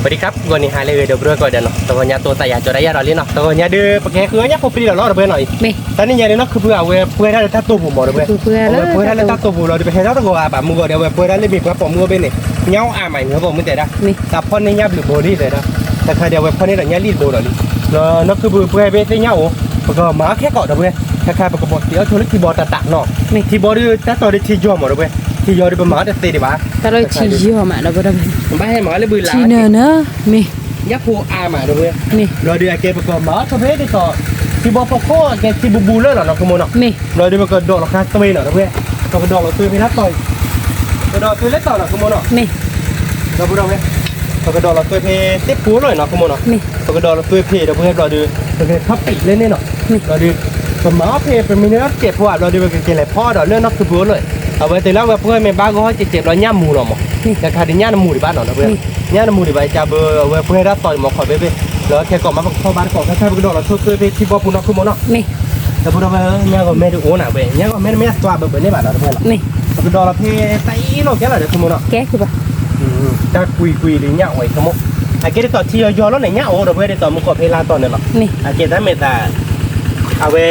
สวัสดีครับวันนี้หาเลยเดี๋ยวเรื่องก่อนเดี๋ยวเนาะตัวนี้ตัวแต่อยากจะได้ยาเราเล่นเนาะตัวนี้ดื้อปะแกคือเนี่ยพอปีเราเราเพื่อนหน่อยตอนนี้ยาเนาะคือเพื่อเอาเพื่อได้ตัดตัวผมหมดเลยเพื่อได้ตัดตัวผมเราจะไปให้เราตัวแบบมือเดียวเพื่อได้เลยมีเพื่อผมมือเป็นเนี่ยเงาใหม่เงาผมไม่แต่ได้แต่พอในยาหรือโบลี่เลยนะแต่ใครเดียวพอในแต่ยาลีดโบหน่อยเนาะคือเพื่อเป็นเงาแล้วก็มาแค่เกาะเพื่อนคล้ายๆปกติเอาธุรกิจบอลต่างๆเนาะที่บอลดื้อตัดตัวได้ที่ยอมหมดเลยที่ยอมได้ประมาณแต่ตีดีบ้าแต่เราที่ยอมอ่ะเราไม่ได้ไม่ให้หมอเลยบืนหลาที่เนอะมียักษ์โคอามาด้วยมีเราดูแกประกอบมาเขาเพ่ได้ต่อที่บอกพอโค้แกที่บูเลอร์หรอเราขโมยเนาะมีเราดูประกอบดอกราคาตัวเนาะเพื่อนเราประกอบเราซื้อไปนัดต่อยเราดอกซื้อเล็กต่อเนาะขโมยเนาะมีเราพูดเอาไหมเราประกอบเราซื้อเพติ๊บปูหน่อยเนาะขโมยเนาะมีเราประกอบเราซื้อเพเราเพื่อนเราดูเราเพทับปิดเล่นเนาะเราดูประมาเพเป็นมินิมัลเจ็บเพราะเราดูเป็นเกล็ดพ่อเราเรื่องนักคือบูเลยเอาไว้แต่แล้วแบบเพื่อนแม่บ้านก็ให้เจ็บเราย่ำมูเนาะมั้งแต่คาดิย่ำมูที่บ้านเนาะเพื่อนย่ำมูที่บ้านจะเบอร์เอาไว้เพื่อนรับต่อยหมอขอเบ้แล้วแค่ก่อนมาเข้าบ้านก่อนแค่ไปกระโดดเราช่วยไปที่บ่อปุ่นคือมอนาะนี่แต่พอเราเนี่ยก็ไม่ได้โอ้หน่ะเว้ยเนี่ยก็ไม่ตัวแบบนี้บ้านเราเพื่อนนี่กระโดดเราเพ่ไต่เนาะแค่ไหนคือมอนาะแกคือปะจะคุยหรือเนี่ยโอ้ยขโมยไอ้เกดต่อที่ยอแล้วไหนเนี่ยโอ้เราเพื่อนได้ต่อมุกเพลาตอนเนี่ยเนาะนี่ไอ้เกดนั้นเมตาเอาไว้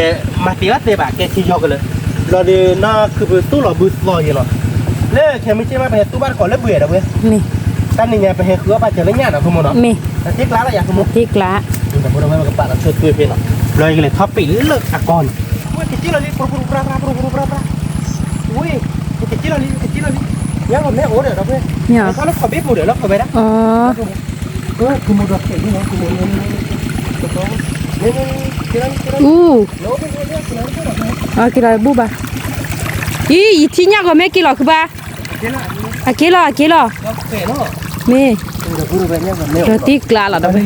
มาตีวัดเตะบะเกดที่ยอกันเลยเราเดินน่าคือตู้เราบูสลอยเนาะเล่แค่ไม่ใช่มาไปตู้บ้านก่อนแล้วเบื่อเราเว้ยนี่ตั้งนี่ไงไปให้คือว่าไปเจอแล้วเนี่ยเนาะคือมอนาะนี่แต่ที่กล้าเราอยากขโมยที่กล้าแต่พอเราไม่มากับปากเราช่วยเพื่อนเนาะเลยเลยท็อปปี้เลิกอากรว่าติดจีเราเลยปรุปราอุ้ยติดจีเราเลยเนี่ยผมแม่โอ้เดี๋ยวเราเพื่อนเนี่ยเขาเราขอเบี้ยปูเดี๋ยวเราขอไปนะอ๋อคือมูดอกเห็นนี่นะคือมูดนี่อ๋อกี่ร้อยบูบะอีที่เนี่ยก็ไม่กี่ร้อยคือบ้ากี่ร้อยมีเราตีกลาหรอเราไม่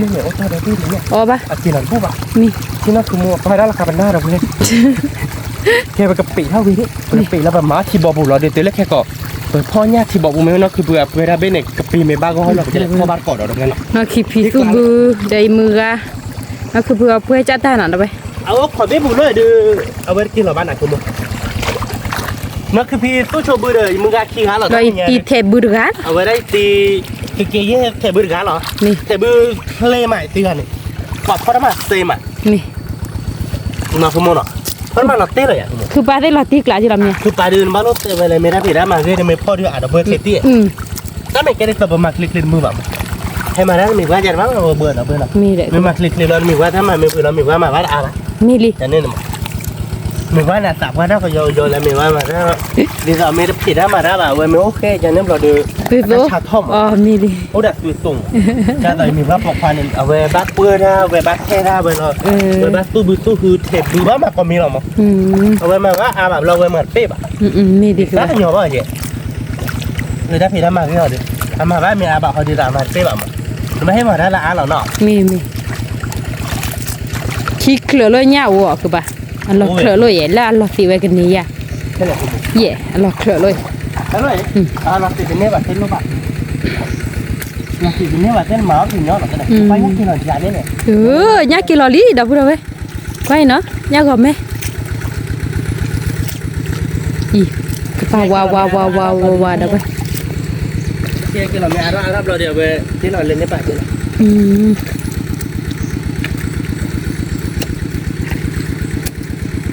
อ๋อปะกี่หลังบูบะมีที่นั่นคือมูไปได้ราคาเป็นหน้าเราเพื่อนแค่ไปกับปีเท่าวินี่ไปกับปีแล้วแบบม้าที่บอบูเราเดี๋ยวเล็กแค่ก่อเปิดพ่อเนี่ยที่บอกบูไม่เนาะคือเบื่อเวลาเบนเนกกับปีเมบ้าก็ให้เราจะได้พ่อบ้านก่อนเราเงี้ยเนาะเราขี้ผีตู้บือได้มืออะเราคือเพื่อจัดได้หน่อยเราไปเอาขอเบี้ยบูเลยดูเอาไว้กินเราบ้านไหนคุณมึงนั่นคือพี่ตู้โชว์บือเลยมึงกาขี้หาเราตีเทบือกันเอาไว้ได้ตีเกี่ยเทบือกันเหรอนี่เทบือทะเลใหม่ตีกันนี่ปอบพอได้มาเซมอ่ะนี่น่าขโมยเนาะเพราะมันเราเตะเลยอ่ะคือปลาได้เราตีกลาที่เราเนี่ยคือปลาเดินบ้านเราเตะไปเลยไม่ได้ผิดได้มาเรื่อยๆไม่พอด้วยอาจจะเบื่อเตะตีถ้าไม่แกได้ตัวประมาณคลิกมือแบบให้มาได้มีว่าจะว่าเราเบื่อเนาะมีเลยไม่มาคลิกเรามีว่าถ้ามาไม่เบื่อเรามีว่ามาว่าอะไรมีลิจะเนี่ยนะมีว่าน่ะตับว่าถ้าเขาโยนแล้วมีว่ามาถ้าดีเราไม่ได้ผิดได้มาได้แบบเว้ยไม่โอเคจะเนี่ยเราดูชาท่อมอ๋อมีลิโอ้ดัดตัวส่งจะแต่มีว่าปอกพันเอาไว้บัดเปื้อนนะเอาไว้บัดแค่ได้ไว้เราไว้บัดตู้บื้อตู้คือเทปดูว่ามาก็มีหรอมั้งเอาไว้มาว่าแบบเราไว้เหมือนเป๊ะอ่ะมีดิแล้วหยอบ่อยเจ๊เลยได้ผิดได้มาที่เราดิทำมาว่ามีแบบเขาดีแต่มาเป๊ะแบบไม่ให้มาได้ละเราเนาะมีขี้เคลือเลยเนี่ยวัวคือปะอันเราเคลือเลยแล้วอันเราตีไว้กันนี้อ่ะเย่อันเราเคลือเลยแล้วเลยเราตีเป็นเนื้อแบบเส้นลูกแบบเราตีเป็นเนื้อแบบเส้นหมาถึงเนาะหรอกันเนี่ยไปยักษ์กินหน่อยจานนี้เนี่ยยักษ์กินหล่อลีดับพูดเอาไว้ไปเนาะยักษ์ก่อนไหมอีกระเป๋าว้าวดับไปเกี่ยกินหล่อไม่อารับเราเดี๋ยวไปที่เราเล่นในป่าเลย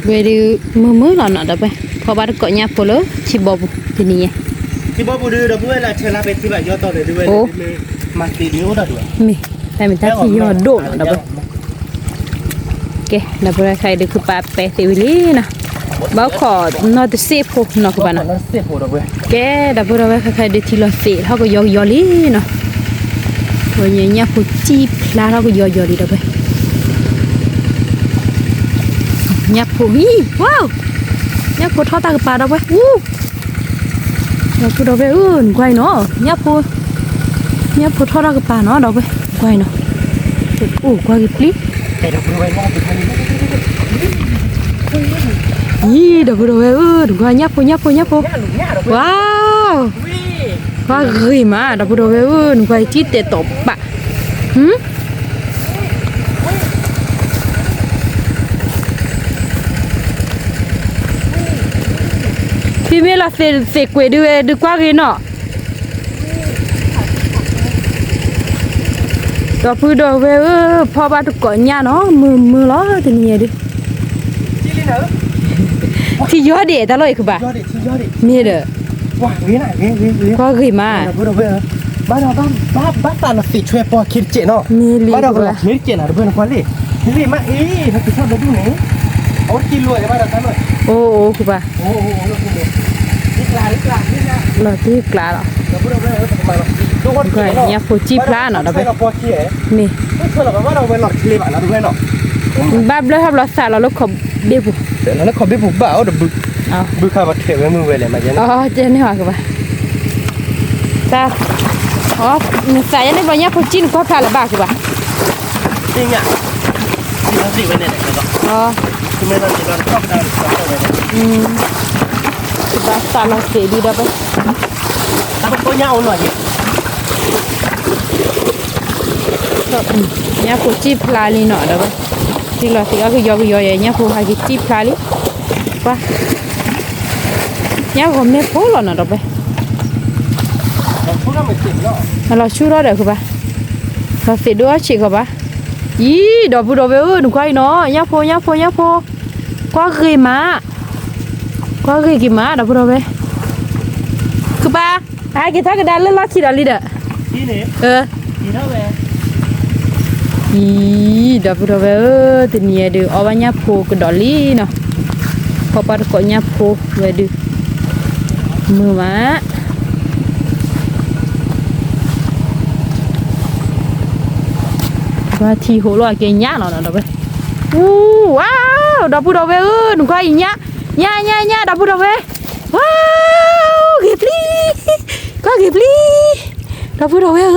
เวดีมือหล่อหน่อยดับไปพอบ้านเกาะยักษ์พอเลยชิบอบที่นี่ที่บ่ดูดับเบิ้ลละเชลาเป็นที่แบบยอดต่อเลยด้วยมาตีนิ้วดับด้วยมีแต่เป็นท่าที่ยอดโดดดับไปเก๋ดับไปใครดูคือปลาเปติวิลีนะบ้าขอนอตเซฟพนอกบ้านนะแกดับไปเราใครดูที่เราเสียเขาก็ยอลีเนาะวันนี้เนี่ยผู้จีบลาเราก็ยอลีดับไปเนี่ยผู้ว้าวเนี่ยผู้ทอดตากระปาดับไปเนี่ยผู้ดับไปกวายเนาะเนี่ยผู้ทอดตากระปาเนาะดับไปกวายเนาะกวายกี่ปลีดับไปดับไปกวายเนี่ยผู้ว้าวว้าเฮ้ยมาดับไปกวายที่เตะตบปะพี่เมล่าเสกเวดูกว่ากินเนาะ ตัวพูดดอกเว้ยพอบ้านตุกก่อนเนี่ยเนาะมือล้อตัวนี้ดิ ที่นี่เนอะ ที่ยอดเด็ดตลอดคือบ่าย อดดิที่ยอดดิ มีเด้อ ว้าเวียนเวียน ก็เคยมา พูดเอาเว้ยบ้านเราบ้านตาเราติดช่วยปอคิดเจเนาะ มีลี บ้านเรา กว่า คิดเจนะเพื่อนคนนี้นี่มาถ้าติดชอบเราดูนี่เอากินรวยบ้านเราทำเลย โอ้คือบ่า โอ้เราคุณเลยนี่กลานี่นะ เราที่กลาเหรอ เราพูดเอาเว้ยทำไมเราทุกคน ก็เนี่ยโฟจีพลาเนาะเราไป เราปอคิดเอ๋ นี่ ไม่เชื่อหรอกว่าเราไปหลอดคลิปอ่ะเราดูเนาะ บ้าเลยครับเราสาเราลูกขบเบี้ยบุ เดี๋ยวแล้วขอพี่ผมบ้าเอาเดี๋ยวบึกข้าวมาเทไว้มือเวเลยมาเยอะ อ๋อเจนี่หว่าคือบ่าจ้าอ๋อสายนี่บ่เนี่ยโฟจีนก็พลาละบ้าคือบ่า จริงอ่ะที่เราสิไว้เนี่ยแล้วก็ อ๋อ คือไม่ต้องจะโดนชอบการชอบอะไรเนี่ย คือบ่าสาเราเสียดีเด้อไป ถ้าเป็นตัวเงาหน่อยดิ เนี่ยโฟจีพลาลีเนาะเด้อไปที่เราสิก็คือยอเนี่ยโฟหากิจีพลาลีป่ะเนี่ยก็ไม่พอหรอกเนาะเด้อไป เราพูดว่าไม่จริงเนาะ เราชูรอเด้อคือบ่าเราเสียด้วยชิคือบ่าอีดอกบุดอกเว้ยหนูก็ไอ้เนาะเนี่ยโฟก็เคยมาก็เคยกินมาดอกบุดอกเว้ยคือบ่าหากินทักกระดานแล้วลัดที่ดาลีเด้อ ที่นี่ ที่เท่าไหร่ อีดอกบุดอกเว้ยตัวนี้เด้อเอาไว้เนี่ยโฟก็ดอลลี่เนาะพอปัดก็เนี่ยโฟไว้ดูมือมาว่าทีโหลอยเกยญ่าเนาะดอกเว้ยว้าวดอกบุดอกเว้ยหนูก็อีญ่าดอกบุดอกเว้ยว้าวเก็บลีก็เก็บลีดอกบุดอกเว้ย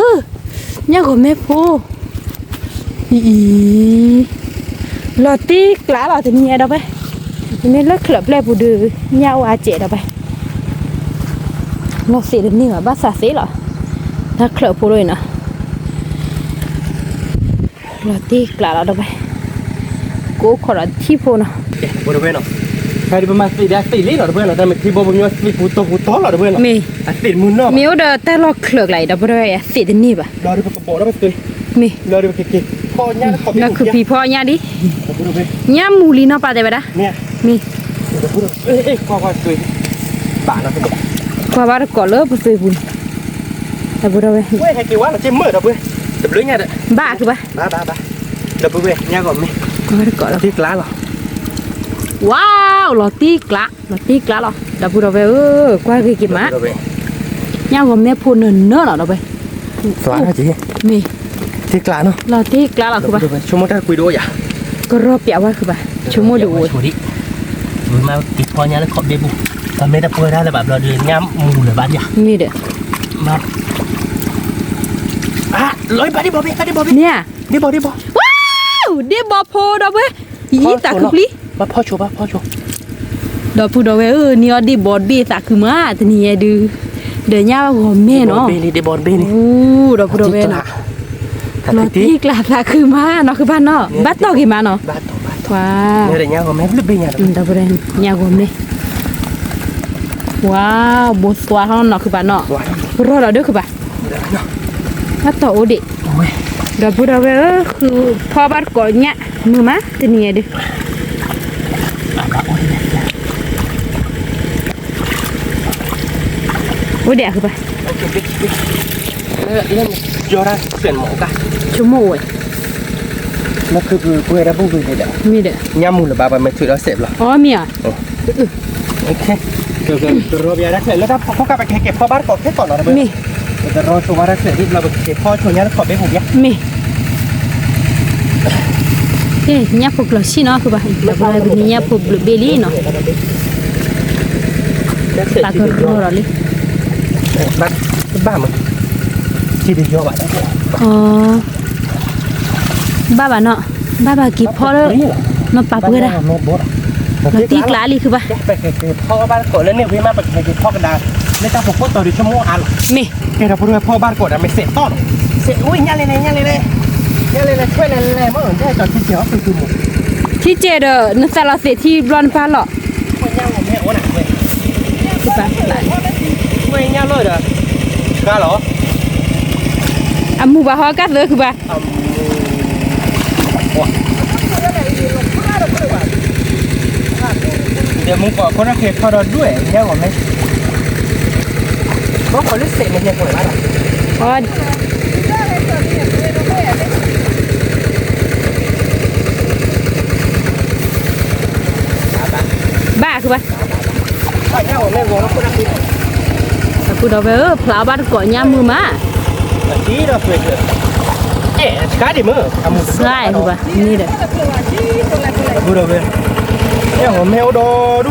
เนี่ยก็แม่โพอีลอตีกล้าเราจะเนี่ยดอกเว้ยนี่เลิกเคลือบแลปูดื้อเนี่ยว่าเจ๋ดอกเว้ยเราเสียนี่เหรอบ้าสาเสียเหรอถ้าเคลือบปูเลยนะเราตีกล้าเราดอกเว้ยกูขอเราที่ปูเนาะ บุดเว้ยเนาะใครที่ประมาณสี่ลิตรเพื่อนเราแต่ไม่ที่บ่บุญยศมีผู้โตเราเพื่อนเรา มี ติดมือเนาะ มีเด้อแต่เราเคลือบไหลดอกเว้ยเสียนี่ป่ะ รอดูกระโปรงแล้วไปตุย มี รอดูกิ๊กพอเนี่ยขอพี่ นั่นคือพี่พ่อเนี่ยดิ บุดเว้ย เนี่ยมูลีเนาะป่ะเดี๋ยวนะ เนี่ย มี บุดเอ้ยก็ตุยบาทนะคุณ กว่าว่าก่อนเลิกไปซื้อบุญแต่บุญเราเว้ย เว้ยใครกี่วันเราเจ็บมือเราเว้ยแต่เรื่องไงเด้อ บ้าคือป่ะ บ้าเราไปเว้ยเนี่ยก่อนมั้ย กว่าก่อนแล้ว ที่กล้าหรอ ว้าวลอตีกละหรอดับบุญเราเว้ยกว่าคือกี่มะเนี่ยก็แม่พูดเนิ่นเนาะเราไป สวัสดี มี ที่กล้าเนาะ ลอตีกละหรอคือป่ะ ชั่วโมงถ้าคุยด้วยอ่ะ ก็รอเปียว่าคือป่ะชั่วโมงดู ชูดิดูมาติดพอเนี่ยแล้วขอบเดบุตอนไม่ได้เปิดได้เลยแบบเราเดินย้ำมูเลยบ้านอย่า มีเด้อ มาลอยไปดิบอพี่ เนี่ย ดิบอ ว้าวเดี๋ยวบอกพอเราเว้ยยี่ตาคือปลี มาพ่อโชว์ดอกพูดเราเว้ยเนี่ยดิบอดบีตาคือมาแต่เนี่ยดื้อเดี๋ยวเนี่ยหัวแม่เนาะ เบนี่ดิบอลเบนี่ ดอกพูดเราเว้ยนะ ล ล อ อ ตี ตีกลาตาคือมาเนาะคือบ้านเนาะบ้านต่อกี่มาเนาะ บ้าน ว้าว เนี่ยเดี๋ยวเนี่ยผมแม่ลึกไปเนี่ย ดับเบิลเนี่ยกลมเลยว้าวบสตัวเขาเนาะคือบ้านเนาะรอเราด้วยคือบ้านถ้าต่อโอดิดับเบิลเราคือพอบ้านก่อนเนี่ยมือมาจะเนี่ยดิโอเดียคือบ้าน โอเคเนี่ยยอดเปลี่ยนหมอกัน ชั่วโมง นั่นคือกูได้บุ้งเลยเด้อ มีเด้อ ย้ำมูเลยบ้ามันถือแล้วเสพหรอ อ๋อมีอ่ะ โอเคเดี๋ยวรอเบียร์ได้เสร็จแล้วถ้าพอกลับไปเก็บพ่อบ้านก่อนแค่ก่อนนะเบ มี แต่รอชัวร์ได้เสร็จที่เราไปเก็บพ่อชัวร์นี้แล้วขอไปหุบยักษ์ มีเฮ้ยเนี่ยพวกเราชิเนาะคือบ้านดับเบิลเนี่ยพวกเบลลี่เนาะตากรอเราเลย บ้านมึงที่ดีเยอะว่ะ อ๋อบ้าเนาะบ้ากี่พอแล้วมาปรับเพื่อได้ แม่บด เราตีกลาลีคือป่ะ ไปเก็บพ่อบ้านก่อนแล้วเนี่ยพี่มาไปเก็บพ่อกระดาษแล้วจะพกต่อดิชั่วโมงอัน มี เดี๋ยวเราพูดว่าพ่อบ้านก่อนไม่เสร็จต้อนเสร็จอุ้ยยังเลยช่วยเลยเมื่อได้จอดที่เสียวคือหมด ที่เจเดอร์นักสารเสที่ร้อนฟ้าหรอ คนย่างผมแม่โอ้หนักเว้ย คือป่ะ ไม่ย่างเลยเด้อก้าเหรอ อ่ะ มูบาฮอกัดเลยคือบ่าเดี๋ยวมึงบอกคนละเขตเขาเราด้วยเนี่ยหรอไหมเพราะคนลิเศษมันยังป่วยมากอ๋อบ้าคือบ่าเนี่ยผมไม่รู้แล้วคนละเขตกูเอาไปพลาบ้านก่อนยามมือมาที่เราเปิดเอ๊ะช้าดิมือทำมือใช่คือบ่านี่เด้อกูเอาไปเนี่ยผมไม่เอาดอดู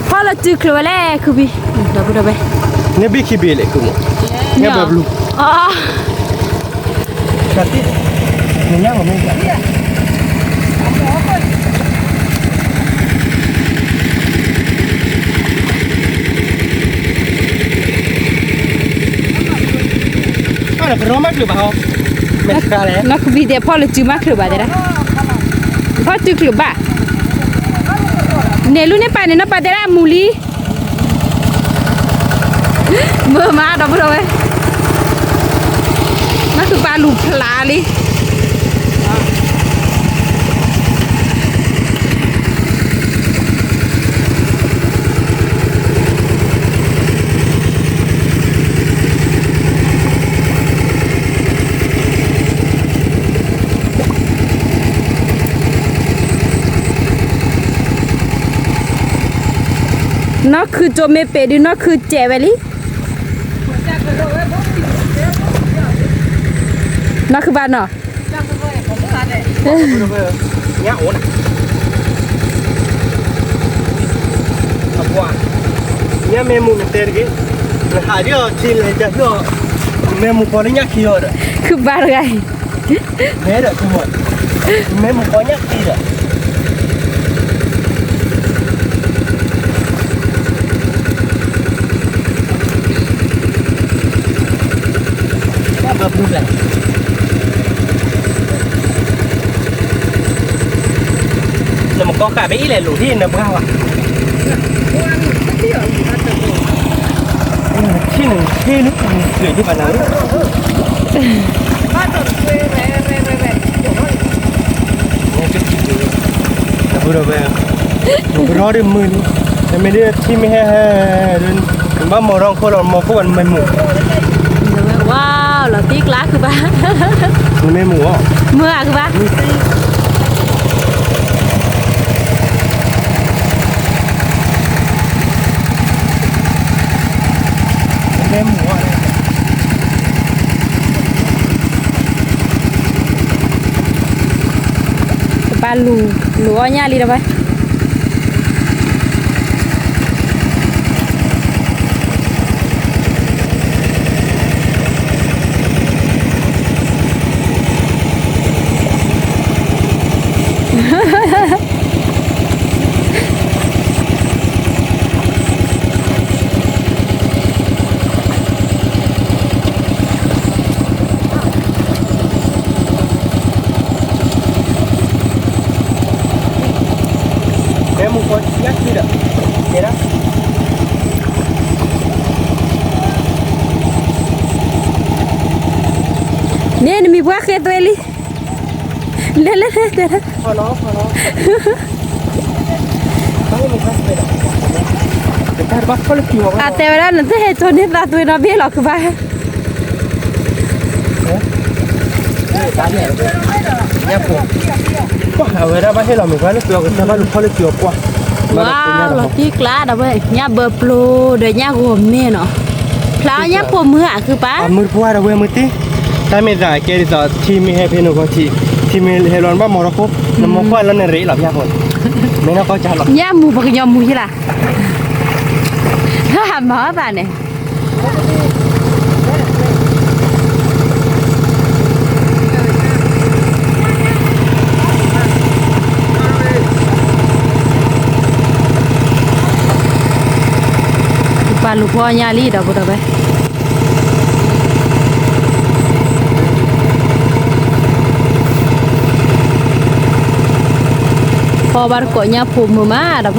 พอเราจื้อคือว่าแรกคือพี่เราพูดเอาไปเนี่ยบิ๊กขี้เบลเลยคือมั้งเนี่ยแบบลูอ๋อชัดที่เนี่ยผมไม่ใช่เป็นร้อนมากหรือเปล่าไม่ใช่แล้วนักวิทยาพ่อเราจื้อมากหรือเปล่าเด้อพ่อจื้อหรือเปล่าเนี่ยลูกเนี่ยไปเนี่ยนับไปเด้อมูลีเมื่อมาเราพูดเอาไปนั่นคือปลาลูกพลาลินักคือโจเมเปดินักคือเจเวลีนักคือบ้านเนาะเนี่ยโอ้น่ะเอากว่าเนี่ยเมมูมันเตะกี้หาเดี๋ยวทีเลยจะเดี๋ยวเมมูพอได้เนี่ยขี้เลยคือบ้านไงเมย์คือหมดเมมูพอเนี่ยขี้เลยแบบรูปแหละแต่มันก็ขายไปอีแหละหลูที่นะบ้าวอ่ะที่หนึ่งที่นึกเกิดที่บ้านนั้นบ้านตัวเว้ยแม่แต่พูดเอาไปผมรอได้มือแต่ไม่ได้ที่ไม่ให้เดินบ้านมอร้องโคตรมอโคตรไม่หมูว้าวเราตีกล้าคือบ้ามันไม่หมูอ่ะเมื่อคือบ้าไม่หมูอ่ะปลาลูอ้อยาลีนะไปมึงก็ยักษ์ที่เด้อเห็นนะเนี่ยมีบัวเขียตัวเลยเล่นเดี๋ยวพอน้องต้องมึงพักไปหรอเดี๋ยวถ้าบ้าเขาเลยคิวว่าแต่เวลานั้นจะเห็นตัวนี้ตาตัวน่าเบี้ยหรอกคือบ้าตาเนี่ยผมก็หาเวลาบ้าให้เราเหมือนกันแล้วตัวกันถ้าบ้าลูกเขาเลยคิวกว่าว้าวเราตีกล้าดับเบิ้ลเนี่ยเบอร์โปรเดี๋ยวเนี่ยผมเนี่ยเนาะพลาวเนี่ยผมมือคือป้ามือพัวเราเว้ยมือตีถ้าไม่ได้แกจะต่อทีมีให้เพนุก็ทีมีเฮลอนบ้ามอร์โคน้ำมันก็แล้วในรีหลับยากคนไม่น่าก็จะหลับเนี่ยมูปากยอมมูใช่ล่ะถ้าหาหมอป่ะเนี่ยปลาลูกพ่อยาลีดอกบุตรไปพอบาร์ก่อยาผูมือมาดอกไป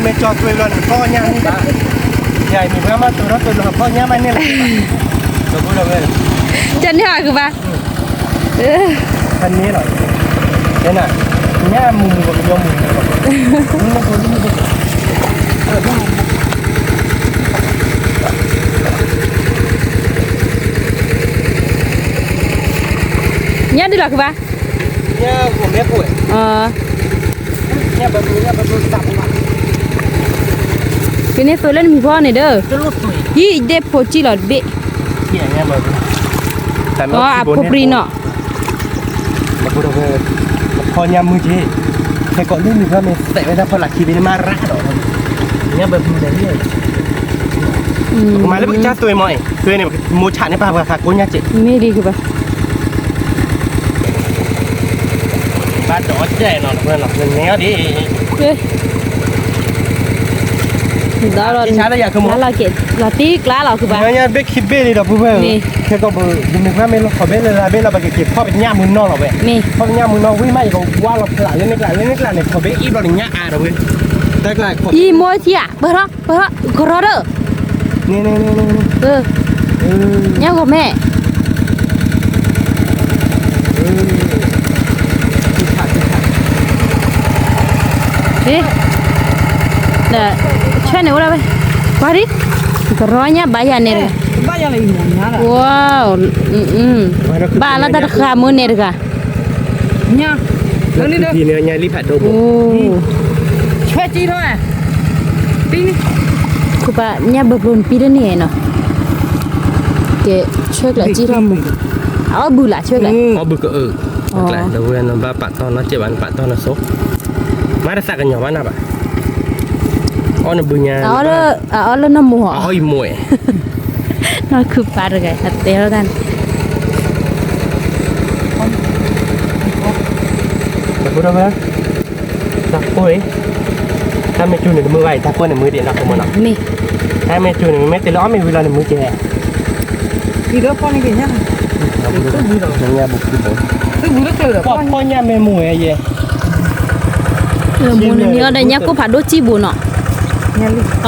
เมจอตัวเราพ่อย่านี่บ้าใหญ่มีเพื่อนมาตัวเราตัวเราพ่อย่ามันนี่แหละตัวพูดเราเลย จันยาคือปะคันนี้หน่อยเนี่ยน่ะเนี่ยมุมกับยมมุมนี่มันคนที่มันเนี่ยดีหรอคือปะเนี่ยผมเนี่ยป่วยเนี่ยแบบสับมาเป็นเนี่ยตัวเล่นมีพ่อเนี่ยเด้อยี่เด็บโพจิหลอดเบะเนี่ยแบบอ๋ออับโพปรีเนาะมาพูดเลยพอยำมือจีแต่ก่อนนี่มีเพื่อนมีแต่ไม่ได้พอหลักคีเป็นมาระหรอกเนี่ยแบบนี้เลยมาแล้วพี่จ้าตัวใหม่ตัวเนี่ยมูชาเนี่ยป่ะป่ะค่ะกุ้งยาจิไม่ดีคือปะบ้านดอแจ่นอนเพื่อนหรอกเงี้ยดิđó là là kiện là tiếc lá làคือบ้าเนี่ยเบคคิดเบ้เลยดอกเพื่อนแค่ก็เบอร์ยังมีว่าไม่รู้ขอเบ้เลยละเบ้เราไปเก็บพ่อเป็นย่ามือนอกหรอเว้ยพ่อเป็นย่ามือนอกวิ่งไม่ก็ว่าเราหลานเล่นนี่เนี่ยขอเบ้อีบเราอย่างเงี้ยเราเว้ยแต่ก็อีโมที่อ่ะเบอร์กระโดดนี่เนี่ยกับแม่เฮ้ยเด้อช่วยหนูเลยไปดิกระโดดเนี่ยใบยันเนี่ยใบยันอะไรอยู่เนี่ยว้าวบ้านเราตัดขามือเนี่ยกะเนี่ยนี่ทีเนี่ยรีบผัดโดบุช่วยจีเท่าไหร่ปีนี้คือป่ะเนี่ยแบบรุ่นปีเดียวเนาะเกช่วยละจีทำมึงเอาบุหรี่ช่วยละเอาบุก็lại đầu tiên là ba bạn to nó chỉ bạn to nó số má đã sạc cái nhỏ má nào bạn nó bự nhà ở nó mùa ôi mùi nó cứ phá được cái thật téoกันmà cô đâu vậy đặt cô ấy hai mẹ chú này mưa vậy ta cô này mưa điện đặt của mình nè hai mẹ chú này mấy tên ló mẹ vừa là mưa chè thì đó con này kìa nhá nhà bục đi tôi muốn nước lửa con nhà mẹ mùi hay gì mùi này nhớ đây nhá cô phải đốt chi bùn nọ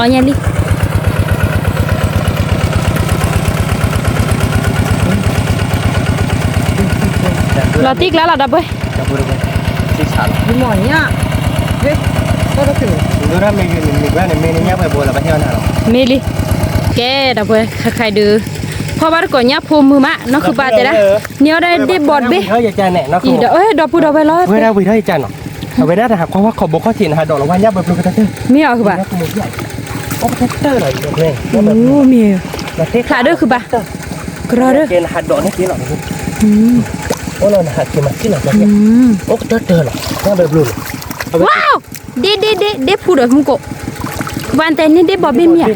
nha đi là tiếc lá là đập ấy tiếc sẵn đúng rồi nhá biết tôi đã thử tôi đã mình qua này mình nhá phải bùa là bao nhiêu nào mê đi kê đập ấy khai đưaพอบ้านก่อนเนี่ยพูมือมะน้องคือปลาจะได้เนี่ยได้บอดเบ้เฮ้ยจานเนี่ยน้องอีเด้อดอกปูดอกไปร้อยเว้ยได้วิธีจานเนาะเอาไว้ได้แต่หากว่าขอบกข้อถิ่นหาดอกละวันยับแบบลูกกระเตอร์มีเหรอคือปลาโอ้กระเตอร์เลยเองโอ้มีขาเด้อคือปลากระเด้อเกณฑ์หาดอกนี่กี่หรอโอ้เราหากี่มากี่หรอเนี่ยโอ้กระเตอร์หรอยับแบบลูกว้าวเด็พูดเลยมึงโกวันแต่นี่เด็บอบี้มีอ่ะ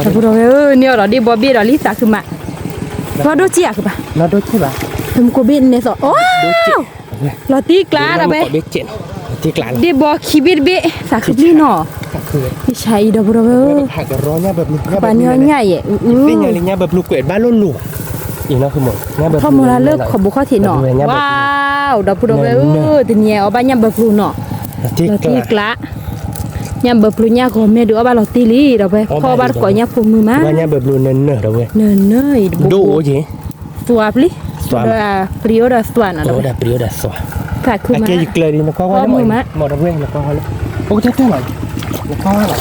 แต่พูดเลยเนี่ยเราเด็บอบี้เราลิซ่าคือมาเราดูจีอ่ะคือปะเราดูจีป่ะมึงโกบินเนี่ยสอโอ้เราตีกลาอะไปตีกลาเด็บอคีบิดเบะสักทีหนอไม่ใช่ดอกบัวหักร้อนเนี่ยแบบลูกปานเนี่ยใหญ่อ่ะนี่ไงเนี่ยแบบลูกเกดบ้านล้นลูกอีนั่นคือหมดเนี่ยแบบข้อมูลเลิกขอบุข้อถิ่นหนอว้าวดอกบัวแต่เนี่ยเอาบ้านเนี่ยแบบลูกหนอเราตีกลาเนี่ยแบบลูกเนี่ยก็ไม่ดูว่าเราตีลีเราไปพอบ้านก่อนเนี่ยพูมือมาบ้านเนี่ยแบบลูกเนินเราไปเนินดูโอ้ยสวบลิปริโอดาสวานอะไรปริโอดาสวาค่ะคือมาเกี่ยกเลยดีนะก็ว่าหมดระเวงแล้วก็ว่าโอ้จะเท่าไหร่แล้วก็ว่าอะไร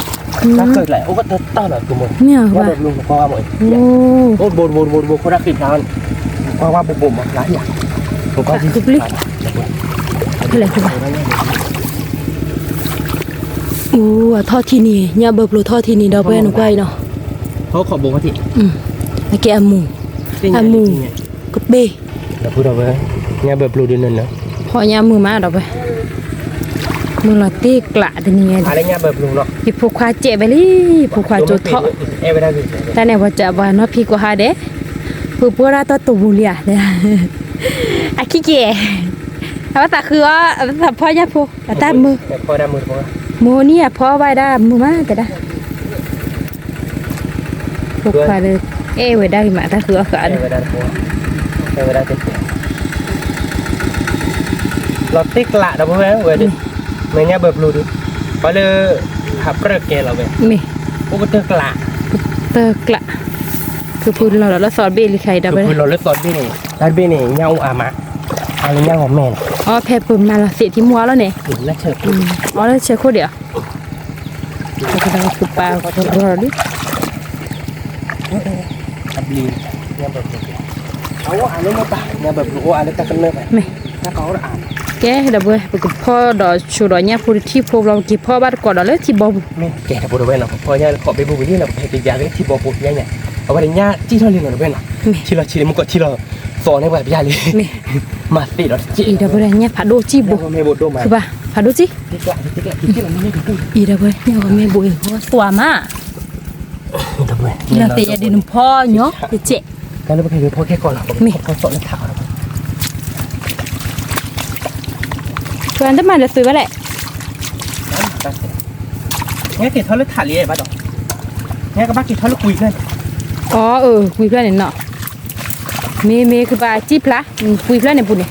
ถ้าเกิดอะไรโอ้ก็เท่าไหร่กูหมดเนี่ยว่าแบบลุงก็ว่าหมดโอ้บนคนรักสิบล้านก็ว่าบุ๋มหลายอย่างผมก็คือลิอะไรคือโอ้ทอดที่นี่เนี่ยเบิร์บลูทอดที่นี่ดอกแป้งหนูไกวเนาะเขาขอบุกเขาที่ไอ้แกอามูก็เบ้เดี๋ยวพูดเอาไว้เนี่ยเบิร์บลูเดือนนึงนะพอเนี่ยมือมาดอกไปมือละตีกละตัวนี้อะไรเนี่ยเบิร์บลูเนาะพี่ผูกควาเจ็บไปเลยผูกควาจุดเทาะแต่เนี่ยว่าจะว่าน้อพี่ก็หาเด้ผูกพวกเราตัวตุบุเลียเนี่ยอะขี้เกียจแต่ว่าแต่คือว่าแต่พ่อเนี่ยผูกแต่มือพ่อได้มือมือเนี่ยพ่อไว้ได้มือมาแต่ได้ผูกควาเลยไว้ได้มาถ้าคือขาไว้ได้ผูกไว้ได้เต็มเราติ๊กละเราเพื่อนเว้ยดิไม่เนี่ยเบิร์บลูดิ ไปเลยหับเปรกแกเราไป มี โอ้ก็เตอกละ เตอกละคือพูดเราแล้วสอนเบลิใครดับไป คือเราเลือกตอนเบ้นี่ร้านเบ้นี่เงาอามาอะไรเงาของแม่ อ๋อแพรปุ่มมาละเสียที่มัวแล้วเนี่ย ถึงแล้วเชิญ อ๋อแล้วเชื่อโคเดียวเราจะได้คือปลาก็รอดิ อับลีเนี่ยแบบเอาอะไรมาตาเนี่ยแบบรู้อะไรตะกันเนื้อไป ไม่ ถ้าเขาอ่าน แกดับเบิ้ลปกติพ่อดอชูดอเนี่ยพูดที่พวกเรากี่พ่อบ้านก่อนแล้วที่บอก ไม่แกถ้าพูดไปเนาะพอเนี่ยขอไปบุกนี่เราไปยาเรื่องที่บอกปุ๊บเนี่ยเอาไปเนี่ยจี้เท่านี้หน่อยไปเนาะที่เราชี้มันก็ที่เราสอนให้แบบยาเลยมาติเราจี้ อีดับเบิ้ลเนี่ยผัดโดจีบุ ไม่บดโดมา คือป่ะผัดโดจี ที่กลางที่เราไม่ได้ดู อีดับเบิ้ลเนี่ยก็ไม่บุยเพราะตัวมา ทำไม เราเตะดินพ่อเนาะเจ๊ แล้วเราไปคือพ่อแค่ก่อนหรอเขาสอนในถาวร เพื่อนจะมาจะซื้อก็แหละ เนี่ยเกิดเขาเลือกถ่ายเลยบ้าดอกเนี่ยก็บ้าเกิดเขาเลือกคุยกัน อ๋อคุยเพื่อนเนี่ยเนาะเมคือป่ะจีพละคุยเพื่อนเนี่ยปุ่นเนี่ย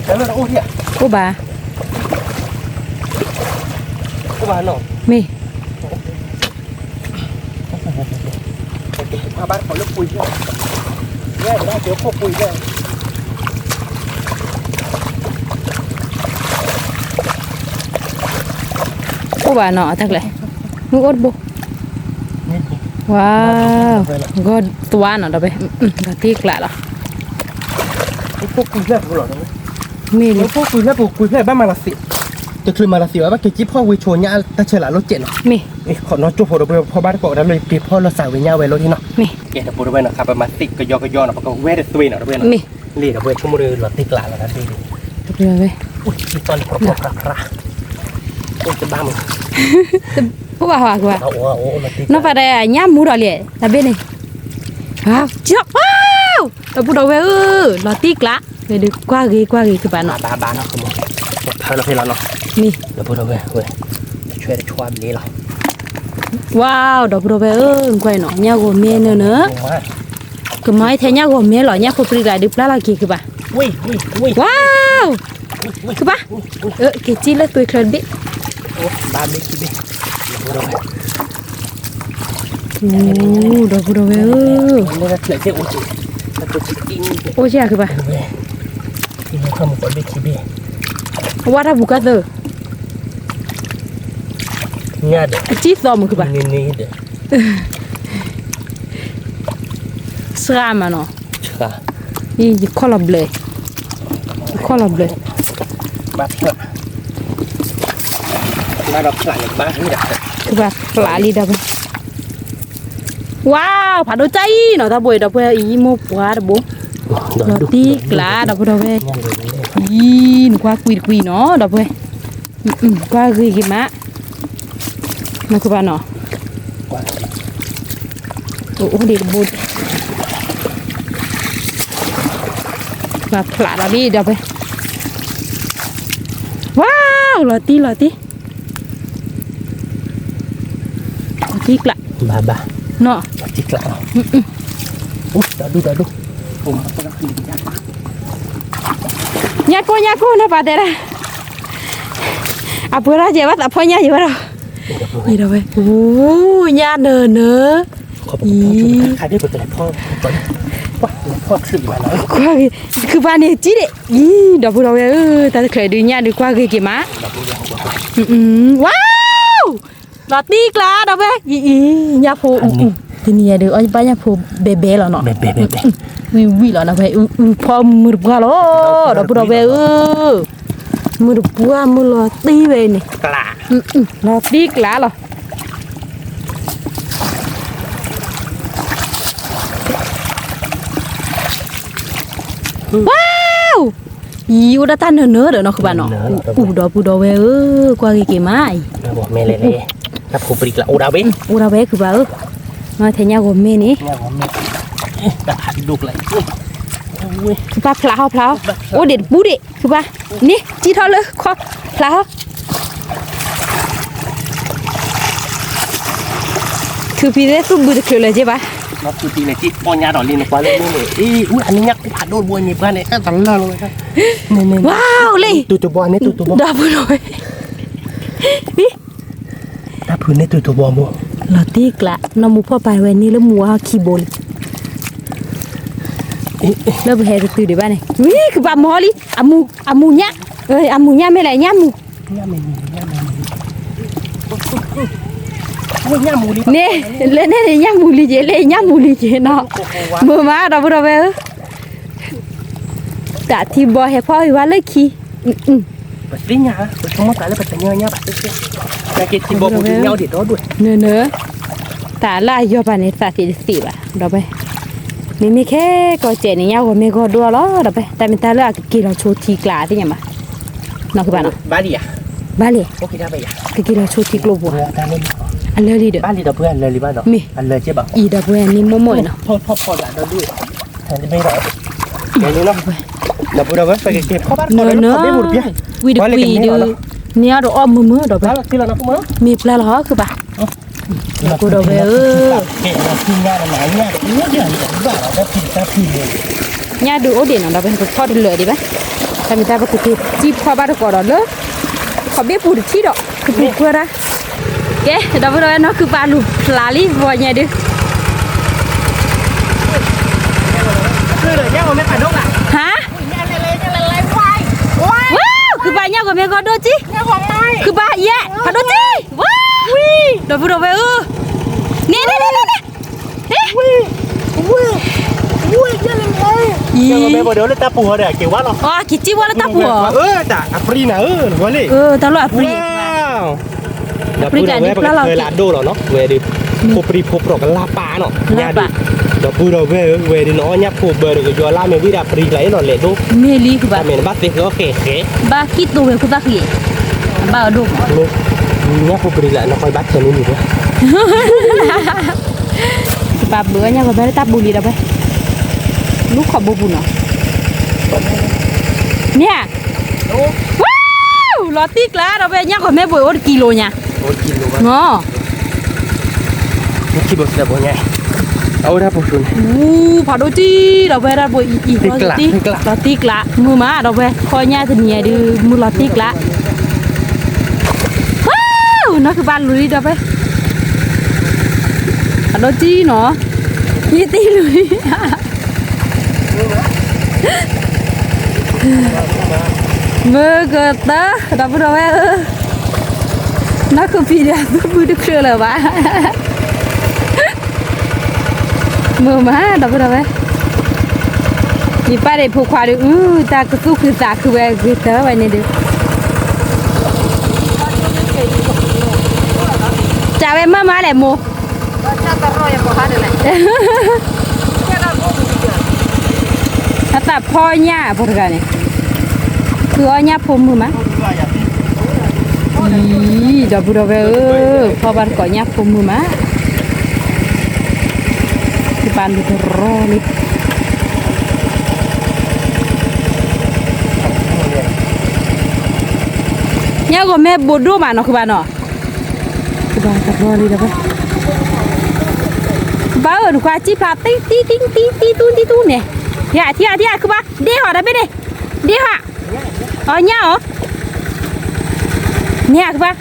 แล้วเราโอ้เหี้ย โอ้บ้า ก็บ้าหน่อ เม มาบ้านเขาเลือกคุยกันเนี่ยได้เดี๋ยวพวกคุยกัน โอ้บ้าเนาะทักเลยมึงอดบุว้าวก็ตัวเนาะเดี๋ยวไปก็ตีกละหรอ พวกคุยเรื่องกูหรอ มีเลย พวกคุยเรื่องคุยเรื่องบ้านมาลาสิจะคือมาลาสิว่าเกิดจิ๊บพ่อวิโชเนี่ยตาเฉลารถเจ็ดเนาะ มี ขอน้องจุ๊บหัวเราไปพอบ้านก่อนแล้วเลยเก็บพ่อเราใส่ไว้เนี่ยไว้รถที่เนาะ มี เกดปูดไว้เนาะครับประมาณติกก็ยอกเนาะประกอบเวทสวีเนาะเว้ยเนาะ มี ลีดเว้ยชั่วโมงหลอดติกหลานแล้วนะดู ทุกเรื่องเลย อุ้ยตอนนี้ก็พกระโอ้จะบ้ามึง ผู้บ่าวคือว่า โอ้หลอดติก nó phải đây nhá mũ đỏ liền là bên này à chưa wow là bút đầu về nó tiếc lá về được qua ghế các bạn nó บ้าเนาะคือมึงเธอเราพี่เราเนาะ mi เดี๋ยวพูดเอาไว้เว้ยช่วยได้ช่วยแบบนี้หรอ wow đầu bút đầu về quay nó nhau gồm mẹ nữa cái máy thế nhau gồm mẹ lỏ nhau không phải lại được lá là kì các bạn อุ้ย wow các bạn cái chi là tôi khơi biết บ้าบิ๊กบิ๊กพูดเอาไว้ đầu bút đầu về นี่ก็เสียเสียอุ้ยแล้วก็ชิคกี้ ôi cha các bạn เว้ยที่นี่เขาหมดคนบิ๊กบิ๊ก what have you got there ง่ายเด็ด chi sao mà các bạn นี่เด็ด sao mà nó ค่ะ đi khó làm lời บ้าเถอะมาดอกสลายบ้าที่ดัก các bạn lạ đi đâu wow phải đồ cháy nó ta bồi đâu về ý mua quá đâu bố nó tiếc lá đâu đâu về ý qua quỳ nó đâu về qua ghi cái má mà các bạn nó ủa đi bột và lạ đó đi đâu về wow lọt tí tiếc lạ บ้า nóจิกละอุ้ยดูผมก็คือยักษ์ nhà cô nó bà đây đây à bữa đó về bắt à phơi nhà gì bắt đâu gì đâu vậy nhà nở ขอบคุณใครได้เปิดแต่พ่อตอนพ่อขึ้นมาแล้ว quaคือบ้านนี่จีเด็อีดอกบัวเลยtaเคยดูnhàดูqua cái má wow là tiếc lá đâu vậy nhà phụ thì nhà được ở bên nhà phụ bé là nó เบ๊วิแล้วนะเว้ยพอมือบัวแล้วดอกบัวเว้ยมือบัวมือลอตีเว้ยนี่ กล้า ลอตีกล้าเหรอว้าวอยู่ด้านเนื้อเด้อเนาะคือบ้านเนาะดอกบัวเว้ยกว่ากี่ไม้ บอกแม่เลยถ้าผมปริกละอูดาเบ้ อูราเว้ยคือบ้ามาเทียนกับแม่นี่ เนี่ยผมแม่ตาดูเลย ปลาพลาวโอ้เด็ดบูเด็คือปลานี่จีทอดเลยคอพลาวคือพี่ได้สู้บูจะเกลือเลยใช่ปะ nó cứ tin này chị con nhà đỏ lên nó quá lên này ý ui anh nhắc phạt đôi buồn nhịp này các thằng lo luôn này wow li tụi bò này tụi bò đập rồi đi đậpพื้นnày tụi bò mua là tiếc lạ nó muaพ่อไปวันนี้แล้วมัวขี้โบลแล้วไปเห็นตื่นดีบ้านนี่วิ่งคือบ้ามอลิอามูเนี่ยเอ้ยอามูเนี่ยไม่ไรเนี่ยมูเนี่ยเล่นเนี่ยเนี่ยมูลิเจเล่นเนี่ยมูลิเจเนาะมือมาเราเราไปแต่ที่บ่ให้พ่อว่าเลยขี้แบบนี้เนี่ยแบบสมมติแล้วแบบเนี่ยแบบนี้แต่กินที่บ่พูดเงาดิโดด้วยเนื้อแต่ละยอบ้านนี่สัตว์สิบ่ะเราไปมีแค่ก็เจนี่ยาวก็มีก็ดัวล้อเราไปแต่มีแต่ละกิโลชูทีกลาที่ยังมาเนาะคือบ้านเนาะบ้านดิอ่ะบ้านเลยโอเคได้ไปอ่ะกิโลชูทีกลัวบัวอันเลยดีเด้อบ้านดิดับเพื่อนเลยหรือบ้านเนาะอันเลยใช่ป่ะอีดับเพื่อนนี่มั่วๆเนาะพอละดับด้วยแทนจะไม่หรอเดี๋ยวนี้เนาะดับเพื่อนไปเก็บเข้าบ้านก่อนเลยเขาไม่หมดเพี้ยวีดูเนี่ยเราอ้อมมือเราไปที่เราเนาะมั้งมีปลาล้อคือป่ะกูดูไปเก็บเราทิ้งงานไหนเนี่ยเดี๋ยวแบบเราได้ผิดได้ผิดเลยเนี่ยดูโอเดียนเราเป็นทอดเหลือดีไหมถ้ามีแต่ปกติจีบพอบ้านก่อนเลยขอเบี้ยปูดที่ดอกคือปูเพื่อนะแกดับเบิลเนาะคือปลาลูปลาลีบัวเนี่ยดิคือเลยเนี่ยผมไม่ขัดนกอ่ะฮะเนี่ยเลยควายว้าวคือปลาเนี่ยก็ไม่ก็โดจิเนี่ยของไม่คือปลาแย่ปลาโดจิว้าวดับเบิลเนี่ยยังไม่บอกเดี๋ยวเลยตาปูเดี๋ยวเกี่ยวว่าหรออ๋อคิดจีว่าแล้วตาปูแต่อัปรีนะหัวเลยตลอดอัปรีดับปูเราเคยลาดดูหรอเนาะเวดิพบรีพบหรอกลาปาเนาะญาติดับปูเราเวดิเนาะญาติพบเบอร์ก็จะลาเมวิดาปรีไหลหน่อยเลยดูเมลีคือบ้าเมนบ้าเตะก็โอเคบ้าคิดตัวคือบ้าขี้บ้าดูญาติพบปรีไหลน้องคอยบ้าเชนี่อยู่ด้วยปลาเบื่อเนี่ยก็ไม่ได้ตับบุรีแล้วไปลูกขอบบุญเนาะเนี่ยว้าวลอติกแล้วเราไปเนี่ยก็ไม่บ่อยอดกิโลเนี่ยกิโลบ้างเนาะนี่คิดว่าจะบ่ไงเอาได้ปุ๊บเลยพอดูจีเราไปได้บ่อยอีกลอติกละมือมาเราไปคอยเนี่ยจะเนี่ยดูมือลอติกละว้าวนั่นคือบ้านลุยเราไปพอดูจีเนาะยี่ตีลุยมือเกิดนะดับเราไปนักคือพี่เดียร์มือดึกเชื่อเลยบ้ามือมาดับเราไปยี่ป้าได้ผูกควายดูตากระสุกคือตาคือแหวกคือเต๋อไปนี่ดูจ่าไปมาแหละโมถ้าตัดพ่อหญ้าพอกันนี่คืออ้อยหญ้าพรมมือมั้ยดับบุระเวพอบ้านก่อหญ้าพรมมือมั้ยที่บ้านดูรอนี่หญ้าก็แม่บดดูมาเนาะคือบ้านเนาะคือบ้านตัดรอนี่ดับไปบ้าดูกว่าจีบตีตูนเนี่ยที่คือบ้าเดี๋ยวได้ไปเดี๋ยวอ๋อเนี่ยเหรอเนี่ยคือบ้า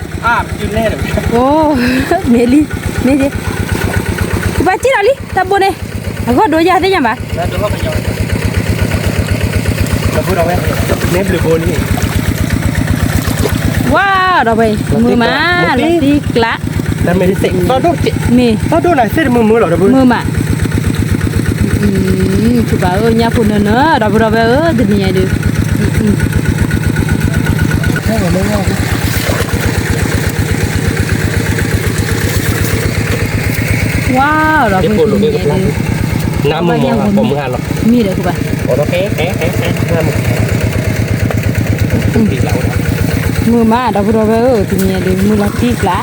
กินแน่เลยโอ้เมลีคือบ้าจีอะไรตาบนเนี่ยก็ดูยาได้ยังบ้าแล้วดูเข้าไปยังเราพูดเอาไว้เนฟหรือโบนี่ว้าวเราไปมือมาลตีกละแต่ไม่ได้เสกตอนโดนมีตอนโดนไหนเส้นมือหรอดับเบิ้ลมือมาคือบ้าเนี่ยพูดเนอะดับเบิ้ลเดี๋ยวนี้ดูว้าวเราไปน้ำมือมองผมงานหรอมีเด้อคือบ้าโอเคน้ำมือตีเหล่ามือมาดับเบิ้ลที่นี่ดูมือละตีกละ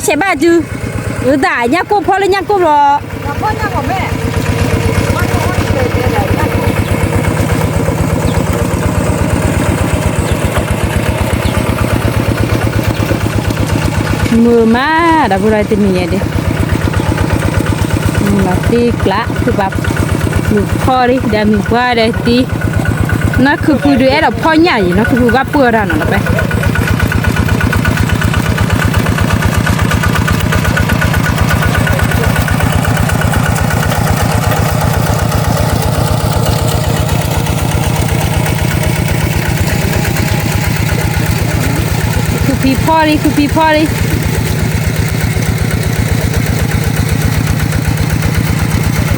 เฉบ้าจือหรือด่าเนี่ยกูพอเลยเนี่ยกูรอ พ่อเนี่ยของแม่มันก็ไม่เคยเป็นอะไรกัน มือมาดับบุไรติมีดิลัตีกละคือแบบลูกพ่อดิเดี๋ยวมีว่าได้ตีนั่นคือผู้ดูแลเราพ่อใหญ่นั่นคือผู้ว่าเปื่อเราหน่อยไปคือพี่พ่อดิคือพี่พ่อดิ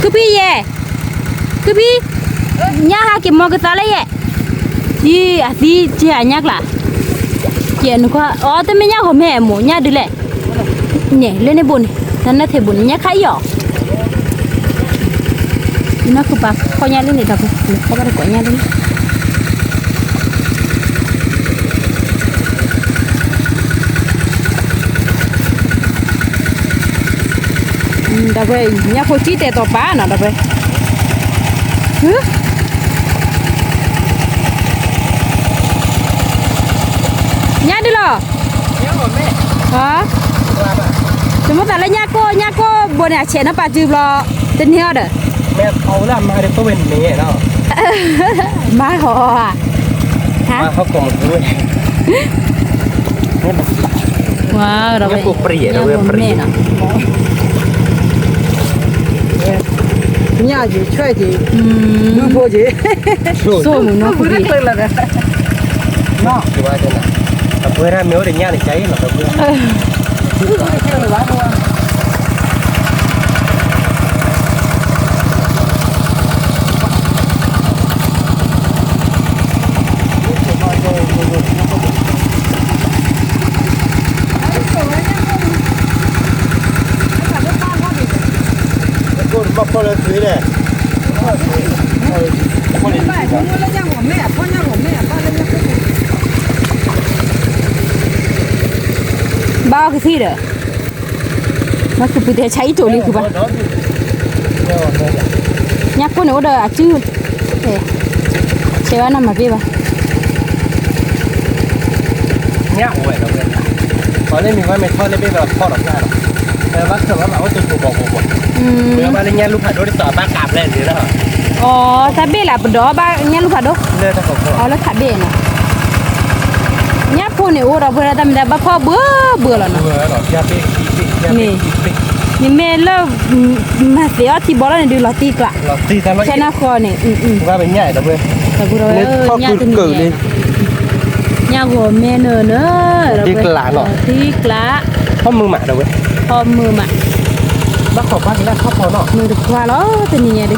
คือพี่เย่คือพี่nhà ha kiếm mò cái ta lấy vậy đi à đi chị à nhắc là chuyện qua tới mấy nhắc hôm hè mổ nhà được lệ nhảy lên đây buồn nên nó thể buồn nhắc khá nhỏ nó cứ bạc coi nhà lên để đọc có bắt được quả nhà lên đọc về nhà phô chi tè tỏ bá nào đọc về nhà đi lo hả chúng ta lấy nhà cô buồn nhà trẻ nó bà chịu lo tin hiểu được แม่เขาล่ะมาเด็กก็เป็นนี่เนาะ má họ à มาเขากลมด้วยนี่มัน wow rồi vậy cuộc bể nó về bể nhà gì chơi gì mưa vô gì xôi nó cứ biết là đấy nó thì qua thế nào tập bơi ra miếu để nha để cháy là tập bơi bóc con lên dưới này bao cái gì đấy nó cứ bị cháy chỗ đi cứ vậy nhắc cô nữa đời à chứ chơi năm mà kia bà nhá vậy đâu vậy có nên mình phải thôi lên bây giờ kho đọc ra rồiแต่ว่าเขาบอกว่าตัวถูกบอกผมเมื่อมาในงานลูกผัดด้วยต่อบ้ากาบเลยหรือเปล่าอ๋อถ้าเบลล่ะปดอบ้าเนี่ยลูกผัดด้วยเลยถ้าผมอ๋อแล้วขัดเบลน่ะเนี่ยพูเนี่ยโอ้เราเพื่อนทำได้บ้าพ่อเบื่อแล้วนะเบื่อหรอยาเป๊กนี่เมลแล้วมาเสียที่บอกแล้วเนี่ยดูลอตีกละลอตีแต่ว่าชนะคอเนี่ยว่าเป็นใหญ่แล้วเว้ยแต่กูเราเนี่ยจะมีเนี่ยหัวเมเนอเนอะตีกละเนาะตีกละพ่อมือหมาแล้วเว้ยพอมือมาบ้าขอบบ้านแล้วข้าวพอเนาะมือถูกว่าแล้วเป็นยังไงดิ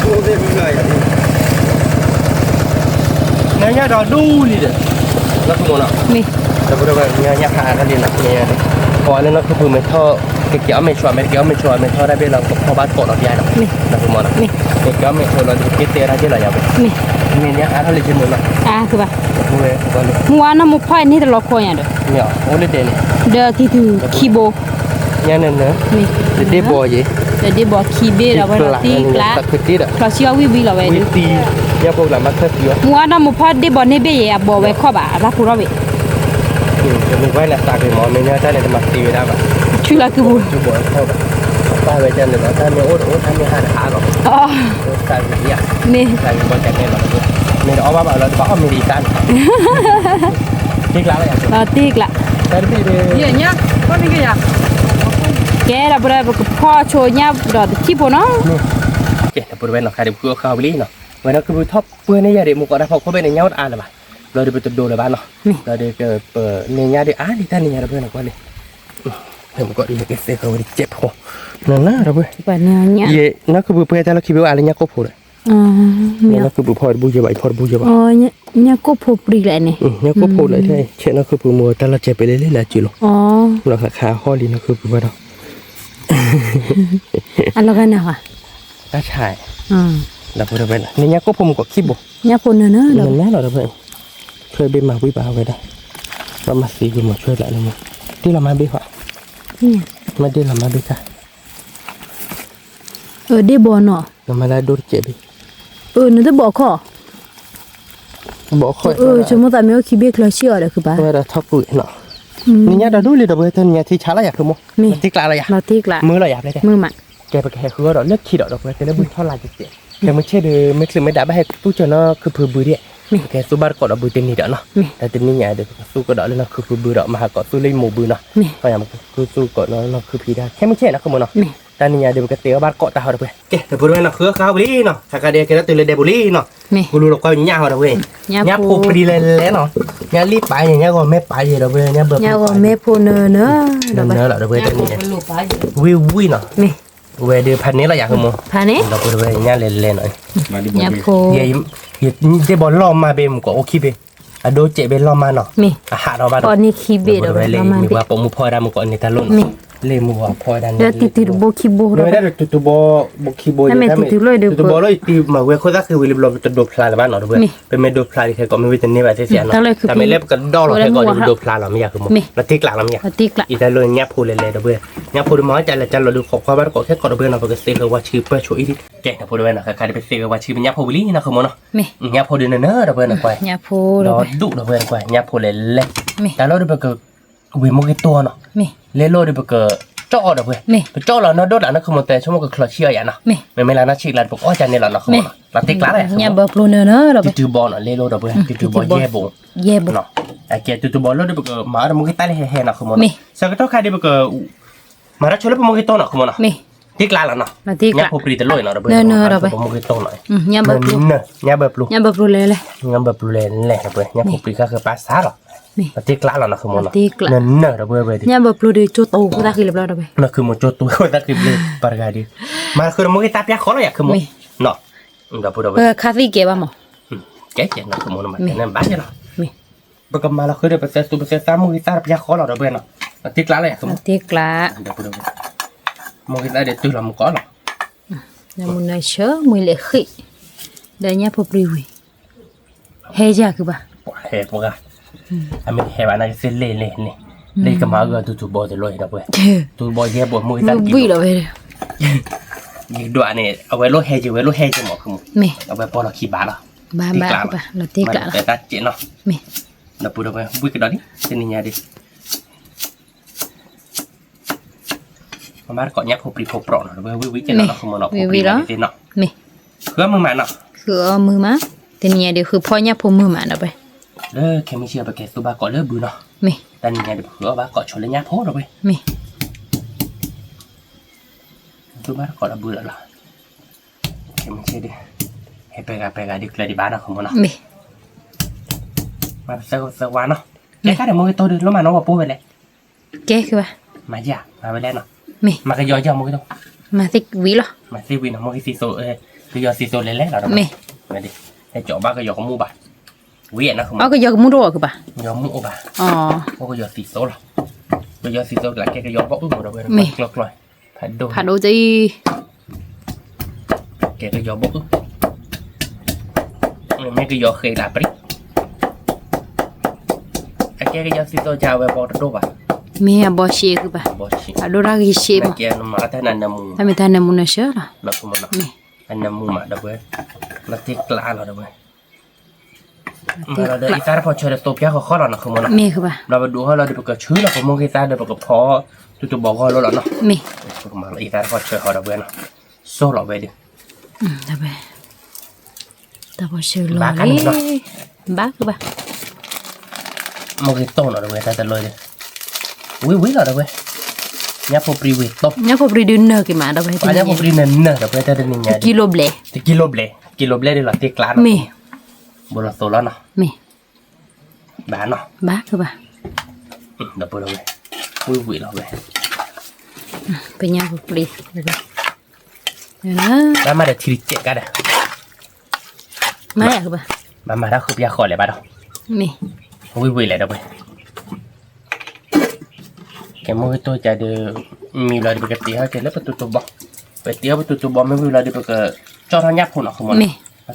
โอ้ยเป็นไงเนี่ยดอดูนี่เด้อแล้วก็โมนะนี่แต่พวกเราเนี่ยหากันดีนะเนี่ยพอแล้วเนาะคือไม่ท่อเกี่ยวไม่ชัวร์ไม่เกี่ยวไม่ชัวร์ไม่ท่อได้เวลาพอบ้านกดออกยาเนาะนะคุณโมนะนี่เกี่ยวไม่ชัวร์เราจะคิดเตะได้ที่ไหนยังนี่นี่เนี่ยอะไรจริงมั้ยคือป่ะเว้ยตอนนี้มัวน้ำมุกพ่อยนี่ตลอดคอยอ่ะเด้อเนี่ยโอ้เลยเดนี่เด้อที่ถือคีโบเนี่ยนั่นเนอะนี่เดบอยเดบอยคีเบเราไว้ตีกละเราเชื่อวิเราไว้วิตีเนี่ยพวกเรามาเทสมัวน้ำมุกพ่อยเดบอยนี่เบย์บอกไว้ข้อบ่ารับผู้รับเว้ยจะมีไว้หน้าตาเป็นหมอเนี่ยถ้าเนี่ยจะมาตีได้ป่ะชื่ออะไรคือบุญชื่อบุญเข้าไปป้าไปจันเลยนะถ้าเนี่ยโอ้ถ้าเนี่ยหาหรอกอ๋อการเรียนนี่การบอลแจกเนี่ยเราเนี่ยเอามาแบบเราก็อเมริกันตีกละอะไรอ่ะตีกละแต่พี่เดี๋ยวเนี่ยก็นี่ก็อยากแกเราไปพ่อโชว์เนี่ยดอดที่ปนเนาะเจ๊แต่บริเวณหลังคาเดี๋ยวคือข้าวบิลี่เนาะวันนั้นคือทบเพื่อนในยาเดี๋ยวมุกอะไรพอเขาเป็นในเงาอ่านเลยป่ะเราเดี๋ยวไปตัดดูเลยบ้านเนาะเราเดี๋ยวเปิดในยาเดี๋ยวอ่านที่ท่านในยาเพื่อนหลังวันนี้เดี๋ยวมุกก็อีกเสียเขาเจ็บหัวนั่นนะเราเพื่อนป่านเนี่ยเย่นั่นคือเพื่อนแต่เราคิดว่าอะไรเนี่ยก็พูดเลยนั่นคือพอบูเยบพอบูเยบอ๋อเนี่ยก็พูดปรีเลยเนี่ยเนี่ยก็พูดเลยใช่เช่นนั่นคือมัวแต่เราเจ็บไปเรื่อยๆแล้วจีโร่อ๋อเราขาข้อดีนั่นคือว่าเราอันละกันนะค่ะน่าใช่ ดับเบิลนี่เนี่ยก็ผมก็คิดบ่ เนี่ยพนเนอะ นั่นแหละเราเบิลเพื่อเบมาวิบากไปได้เรามาสีกันหมดเพื่อละนี่ที่เรามาบิค่ะ นี่ มาเดี๋ยวเรามาบิค่ะ ได้บ่เนาะ เรามาได้ดูเจ็บ นึกจะบอกข้อ บอกค่อย สมมติแต่ไม่ว่าคิดเบี้ยคลาเชียร์เลยคือป่ะ เวลาทับปุ๋ยเนาะนี่เนี่ยเราดูเลยดับเบิลตัวเนี่ยที่ช้าเราอยากคือมั้งที่กลางเราอยาก เราตีกละ มือเราอยากเลย มือมัน แกไปแค่คือเราเลือกขี้ดอกไปแต่แล้วบุญเท่าไรจะเสียแต่ไม่ใช่เด้อไม่คือไม่ได้ไปให้ตู้เจอเนาะคือผือบือเนี่ยแกสู้บ้านกอดเอาบือเต็มนี่เด้อเนาะแต่เต็มนี่ไงเด้อสู้ก็ดอกเลยเนาะคือผือบือดอกมาหากอดสู้เล่นหมู่บือเนาะพยายามคือสู้กอดเนาะคือพีได้แค่ไม่ใช่นะคือมันเนาะแต่นี่ไงเดี๋ยวก็เตะบ้านเกาะตาเขาเด้อเว้ยแกแต่พูดไว้เนาะคือข้าวบุรีเนาะถ้าการเดียกแล้วตื่นเลยเดบุรีเนาะกูรู้หรอกว่าอย่างเงี้ยเขาเด้อเว้ยเนี่ยพูพอดีเลยเนาะเนี่ยรีบไปอย่างเงี้ยก็ไม่ไปเด้อเว้ยเนี่ยเบิร์ เนี่ยว่าแม่พูเนอะเนอะ เด้อเด้อเว้ยตัวนี้ ลูกไป วิเนาะ นี่ เว้ยเดี๋ยวพันนี้เราอยากคือมั้ง พานี้ เราพูดไว้เนี่ยเล่นๆหน่อย เนี่ยพู เย่ได้บอลล้อมมาเบมก็โอเคเบอะโดเจเบล้อมมาเนาะ นี่ อาหารเราบ้าน ตอนนี้คีเบดเอา เลย ประมาณ มี นี้ ว่าปมุพอดามุก่อนในตะลุ่นเลยมัวพอดาน แล้วติดโบคีโบ ไม่ได้ตุบบุคีโบตุบเลยตีมาเวโคตรคือวิลลอมจะดูพลาบ้านเนาะด้วยเป็นเมดูพลาที่เคยก็ไม่วิจารณ์นี่แบบเสียเนาะแต่ไม่เล็บก็ดอลเคยก็ดูพลาเราไม่อยากคือมั้งแล้วที่กลางเราไม่อยาก ตีกละ อีแต่เลยเงี้ยพูดเลยด้วยเงี้ยพูดมาใจละจันเราดูขอบความบ้านก็แค่กอดด้วยเนาะเพราะเสียก็ว่าชื่อเพื่อช่วยอีกแกนะพูดด้วยนะใครได้ไปเสียก็ว่าชื่อเป็นเงี้ยพูดวิลลี่นะคือมั้งเนาะเงี้ยพูดด้วยเนอะด้วยนะควาย เนี่ยพู เราดุด้วยควายเงี้ยพูดเลยแต่เราดูไปก็วิมุกิตัวเนาะเลโลดูไปก็จ่อด้วยไปจ่อเราเนาะโดดแล้วนะคือมันแต่ชั่วโมงก็คลอเชียอย่างนะไม่แล้วนะชีกแล้วบอกอ๋อจันนี่แหละเนาะคือมั้งเราติ๊กแล้วเลย เนี่ยบอกพูเนอะเนอะเรา ติดบอลเนาะเลโลด้วยติดบอลเย่บง เย่บุ เนาะไอ้เกียร์ตัวบอลแล้วเดี๋ยวก็มาแล้วมึงก็ตายเลยเฮ้ยนะคือมันสักตัวใครเดี๋ยวก็มาแล้วช่วยแล้วมึงก็โตเนาะคือมันเนาะที่กลางแล้วเนาะเนี่ยพอปรีตลอยเนาะเดี๋ยวมึงก็โตหน่อย เนี่ยบอกพู เนี่ยแบบรู้ เนี่ยบอกพูเลย เนี่ยแบบรู้เลยแหละเดี๋ยวเนี่ยพอปรีก็คือภาษาหรอที่กลางแล้วนะคือมันเนาะเนอะเดี๋ยวเดี๋ยว เนี่ยบอกพูดีจุดโตก็ได้คือเรียบร้อยแล้วไป นั่นคือมันจุดตัวก็ได้คือเลยปารกาดีมาคือมึงก็ตาพี่ขอเลยคือมึงเนาะเดี๋ยวเดี๋ยว คาฟีเก็บบ้างมั้ง แก่ๆนะคือมันมันเนี่ยบ้าเนาะปกติมาแล้วคือเดี๋ยวไปเซตตัวไปเซตตามมึงก็ตาพี่ขอเราเดี๋ยวเนาะที่กลางเลยคือมึง ตีกละ เดี๋ยวมึงก็ได้ตื่นแล้วมึงก็เนาะ เนี่ยมันน่าเชื่อมือเล็กขี้เดี๋ยวเนี่ยพอปรีวิเฮียจ้าคือบ้า เฮ้ยพวกอ่ะอันนี้เฮ้ยบ้านนั้นเส้นเล่นี่เลยก็มาก็ตัวบอลจะลอยนะเว้ยตัวบอลเย่บอลมึงตั้งกี่ วิ่งเลย ยิ่งด้วยนี่เอาไว้ลดเฮจิไว้ลดเฮจิหมดคือมึง ไม่ เอาไว้พอเราขี้บาละ บ้าคือบ้าเราตีกละ แต่ตัดเจนเนาะ ไม่ เราพูดเอาไว้บุ้ยกันดอนี่เส้นนี้ดิมาบ้านเกาะยักษ์พบปรีพบปลอกเนาะเว้ยวิจัยเนาะคือมันเนาะพบปรีเนาะ ไม่ เพื่อมึงมาเนาะ คือเอามือมาแต่เนี่ยเดี๋ยวคือพ่อเนี่ยพมือมาเนาะไป แค่ไม่เชื่อไปแกตัวบ้าเกาะเลิกบือเนาะ ไม่ แต่นี่ไงเดี๋ยวเผื่อบ้าเกาะชนเลยยักษ์โพดเอาไว้ ไม่ ตัวบ้าเกาะระบือแล้วล่ะแค่ไม่เชื่อดิให้ไปกันดิเคลียร์ดิบ้านเนาะคือมันเนาะ ไม่ มาเซอร์วานเนาะแกก็เดี๋ยวมึงไปตัวเดินแล้วมาน้องว่าปูไปเลย แกคือบ้า มาจ้ะมาไปแล้วเนาะ ไม่ มาก็ย่อมึงก็ต้อง มาติวิหรอ มาซีวินมึงก็ซีโซคือย่อซีโซเล่ๆแล้วเนาะ ไม่ มาดิให้เจาะบ้าก็ย่อของมูบ่าเวียนนะคือ เอาก็ยกมือรัวคือบ้า ย่อมูบ่า อ๋อ มึงก็ย่อซีโซหรอก็ย่อซีโซหลังแกก็ย่อบ้าอุ้มเราไปกลอยผัดโด ผัดโอจี แกก็ย่อบ้าอุ้มไม่ก็ย่อเคยด่าปริแกก็ย่อซีโซจาวไปบอลโดบ่า เมียบอเชียคือบ้า บอลชิ ผัดโดรากิเชียบ้า แกนมาแต่นั่นน้ำมู ถ้าไม่ทานน้ำมันเชื่อละ นักมันเนาะอันน้ำมูมาดับเบิ้ลแล้วที่กลางเราดับเบิ้ลเราเดินอีสานพอเชิญตัวพี่เขาข้อเราเนาะคือมันเนาะ เมียคือบ้า เราไปดูเขาเราเดี๋ยวก็ชื่อเราผมมองอีสานเดี๋ยวก็พอจู่ๆบอกเขาเราเนาะ เมีย มาอีสานพอเชิญเขาดับเบิ้ลเนาะโซ่เราไปดิ ได้ไปแต่พอเชื่อเลยบ้าคือบ้าม องอีโต้เนาะดับเบิ้ลแต่เลยดิวิ่งเราดับเบิ้ลเนี่ยพอปรีวิตบ เนี่ยพอปรีดินเนอร์กี่มาได้ไป อันนี้พอปรีเนอร์ดับเบิ้ลแต่เดี๋ยวนี้ กิโลเบล กิโลเบลได้หรอที่กลาง เมีย บนเราโตแล้วเนาะ เมีย บ้านเนาะ บ้าคือบ้า ดับเบิ้ลเลยวิ่งเราเลย เป็นยังพอปรีเดี๋ยวนะ แล้วมาเดี๋ยวทีเจ็ดกันเด้อ ไม่คือบ้า มาถ้าคือพี่ขอเลยบ้านเนาะ เมีย วิ่งเลยดับเบิ้ลแกมองตัวจะเดือมีเวลาดีปกติเขาจะเล่นประตูตัวบอลไปเตี้ยประตูตัวบอลไม่มีเวลาดีปกติ cho nó nháp hồn nó không muốn mẹ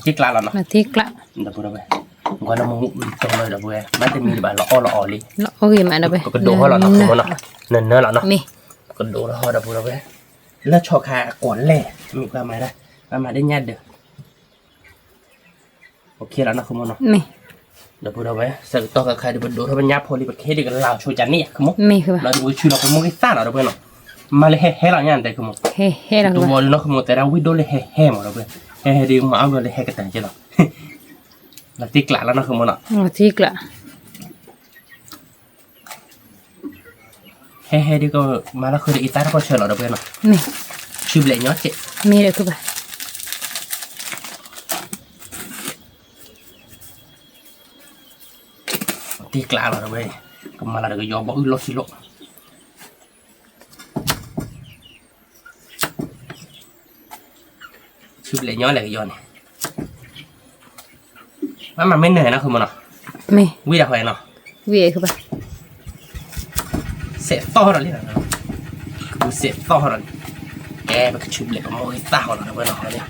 tiếc là nó là tiếc lạ đập bữa đâu vậy gọi là mông trong nơi đập bữa bắt thêm mì bà lọ đi lọ gì mà đâu vậy cái đồ hoa là nó không muốn nó nên nó là nó mẹ cái đồ nó hoa đập bữa đâu vậyแล้วชอคาก่อนแหละมีความหมายได้ความหมายได้ยัดเด้อโอเคแล้วนะคุณมอนเนาะ mẹ เดี๋ยวพูดเอาไว้เสร็จต่อกับใครเดี๋ยวดูถ้าเป็นยับพอดีแบบเคดีกันลาวช่วยจันนี่คุณมอ mẹคือ เราดูชื่อเราคุณมอกิซ่าเราเพื่อนเนาะมาเลยเฮ้เราเนี่ยแต่คุณมอ he là ตัว cái บอลเนาะคุณมอแต่เราวิดีโอเลยเฮ้หมดเราเพื่อนเฮ้ดีมาเอาเลยเฮ้กันแต่เจ้าเนาะเราตีกลาแล้วนะคุณมอเนาะ là tiếc lạ เฮ้ดีก็มาแล้วคืออีตาก็เชิญเราเพื่อนเนาะ mẹ ชื่อเบลเนาะเจ๊ mẹ được cái bà ตีกลาเราเว้ยก็มาแล้วก็ยอมบอกลดสิโลชื่อเบลเนาะอะไรก็ยอมว่ามันไม่เหนื่อยนะคุณมอเนาะ mẹ วิ่งได้เนาะ vì cái bà เสพต่อเราเลยนะคือเสพต่อเราแกมันก็ชุบเหล็กกับโมฮิต้าเราเว้ยเนาะเนี่ย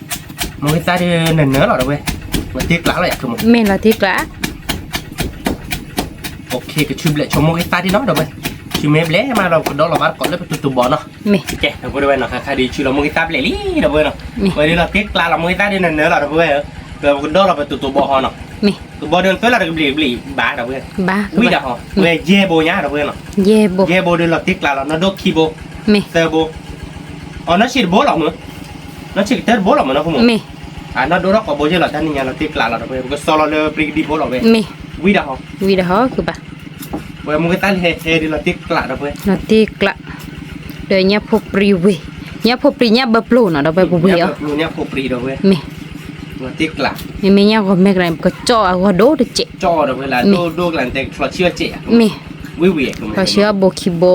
โมฮิต้าที่เนื้อเราเว้ยมันตีกลาเราอยากคือมัน mẹ là tiếc lạ โอเคก็ชุบเหล็กชมโมฮิต้าที่น้องเราเว้ยชิมเมบเล่มาเราก็โดนเราบ้านก่อนเลยไปตุ่บอลเนาะ mẹ โอเคเราพูดไว้เนาะค่ะดีชิวเราโมฮิต้าเบลลี่เราเว้ยเนาะวันนี้เราตีกลาเราโมฮิต้าที่เนื้อเราเว้ยเราก็โดนเราไปตุ่บอลเนาะ mẹ ตุ่บอลเดินไปเราก็เบลี่บ้าเราเว้ย ba วิ่งได้เหรอเว้ยเย่โบย่าเราเว้ยเนาะ ye bo เย่โบเดินเราตีกลาเราเนาะดกคีโบ mẹ เซอร์โบอ๋อนั่นฉีดโบหรอมึงนั่นฉีดเตอร์โบหรอมึงนะคุณมึง mẹ นั่นดูแล้วก็โบเจอแล้วท่านนี่เราตีกลาเราไปก็สโลเลยปริกดีโบหรอเว้ย mẹ วิ่งได้เหรอ vì đó cái bà เว้ยมึงก็ตั้งเฮดีเราตีกลาเราเว้ย là tiếc lạ đời nhà phục pri về nhà phục pri nhà bập lô nó đâu phải bùi เนี่ย à รูเนี่ยโคปรีเราเว้ย mẹ เราตีกลา mẹ mẹ nhà còn mẹ cái này có cho có đố được chị จ่อเราเวลาดูหลังแต่เราเชื่อเจ๊ mẹ วิ่งวิ่งคุณมึง có sữa bò kì bò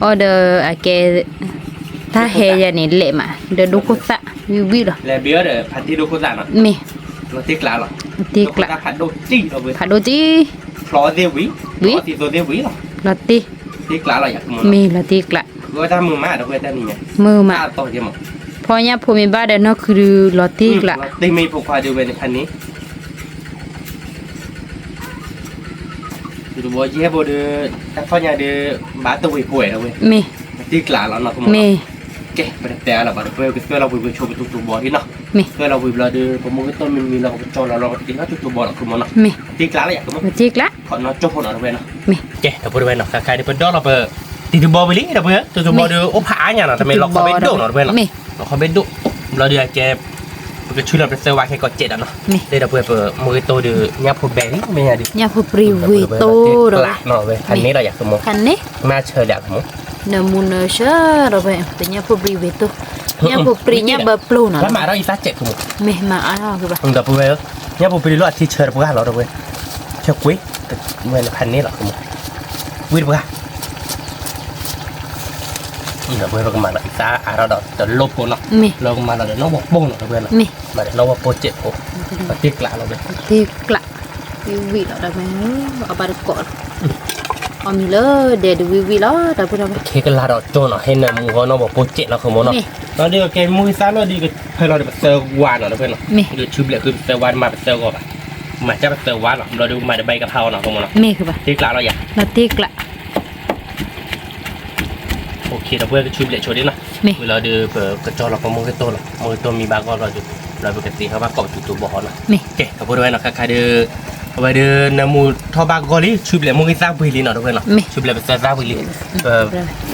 order à cái ta hè giờ này lệ mà đời đố có tạ vi rồi แล้วเบี้ยเด้อพันที่ดูโคตรน่ะ mẹ เราตีกลาหรอ tiếc lạ พันดูจี้เราเว้ย phải đố chứ ฟลอเดวิฟลอตีตัวเดวิหรอ là ti ตีกลาเราอยากมึง mẹ là tiếc lạ ก็ถ้ามึงมาเราเว้ยท่านนี่ไง mơ มา mà ต่อยังมั้ง พอเนี่ยผมมีบ้านเดินนอกคือลอติกละ ได้มีผูกควายดูเว้ยในพันนี้ดูบัวเย่บัวเดือแต่พ่อเนี่ยเดือบาตัวป่วยเราเว้ย เม ตีกลาเราเนาะคุณ เม แกไม่ได้แต่เราบัดเพื่อนเราไปชมตัวบัวที่เนาะ เม เพื่อเราไปเราเดือผมมองต้นมันมีเราจอเราตีเขาตัวบัวเราคุณเนาะ เม ตีกลาเราอยากคุณ ลอติกละ ขอเนาะจบคนเราเว้ยเนาะ เม แกเราพูดเว้ยเนาะใครที่เป็นดอกเราไปตีตัวบัวไปลิเราเว้ยตัวบัวเดือโอ้ผาเนี่ยเนาะทำไมเราเขาเป็นดุเนาะเว้ยเนาะเราเขาเป็นดุเราเดือแกก็ช่วยเราเป็นเซอร์วาแค่ก่อนเจ็ดอ่ะเนาะได้เราเปิดมือโตเดือยับพูดแบงค์ไม่ใช่ดิ เนี่ยพอปริวโตเรา เนาะเว้ยคันนี้เราอยากขโมย คันนี้ มาเชิญอยากขโมย เนมูนเชอเราไปแต่เนี่ยพอปริวโตเนี่ยพอปริเนี่ยแบบปลูเนาะ แล้วมาเราอีซ่าเจ็ดขโมย เมมาอ้าวคือแบบ เราพูดเว้ยเนี่ยพูดไปรอดที่เชิญพวกเราเว้ยเชื่อกุ้ยเมื่อคันนี้เราขโมยวิ่งพวกเราเว้ยเราก็มาเราอีซ่าเราจะลบกูเนาะ เม เราก็มาเราจะน้องบอกบ้งเนาะเว้ยเนาะ เม มาเดี๋ยวเราว่าโปรเจกต์โอ้มาตีกลาเราเลย ติกละวิเราได้ไหมเอาไปก่อนเอามีเลยเดี๋ยววิแล้วแต่พูดอะไร เคก็ลาเราโจเนาะให้นำมือเราบอกโปรเจกต์เราขโมยเนาะตอนนี้ก็เกมมือซ้ายเราดีก็ให้เราแบบเซอร์วานเนาะเพื่อนเนาะดูชุบเลยคือเซอร์วานมาเป็นเซอร์ก่อนมาจะเป็นเซอร์วานเนาะเราดูมาจะใบกะเพราเนาะขโมยเนาะ เมคือแบบ ตีกลาเราอยาก เราติกละ โอเคเราเพื่อนก็ชุบเลยโชว์ดิเนาะ เม เวลาดูเปิดกระจกเราก็มือก็โตเนาะมือโตมีบางก็เราดูเราปกติเขาว่าเกาะจุดตัวบ่อเนาะ เม โอเคเขาพูดไว้เนาะใครเดือเอาไปเดือนมูทอบากอลีชุบเลยมือซ่าบุยลีเนาะเพื่อนเนาะชุบเลยเป็นซ่าบุยลี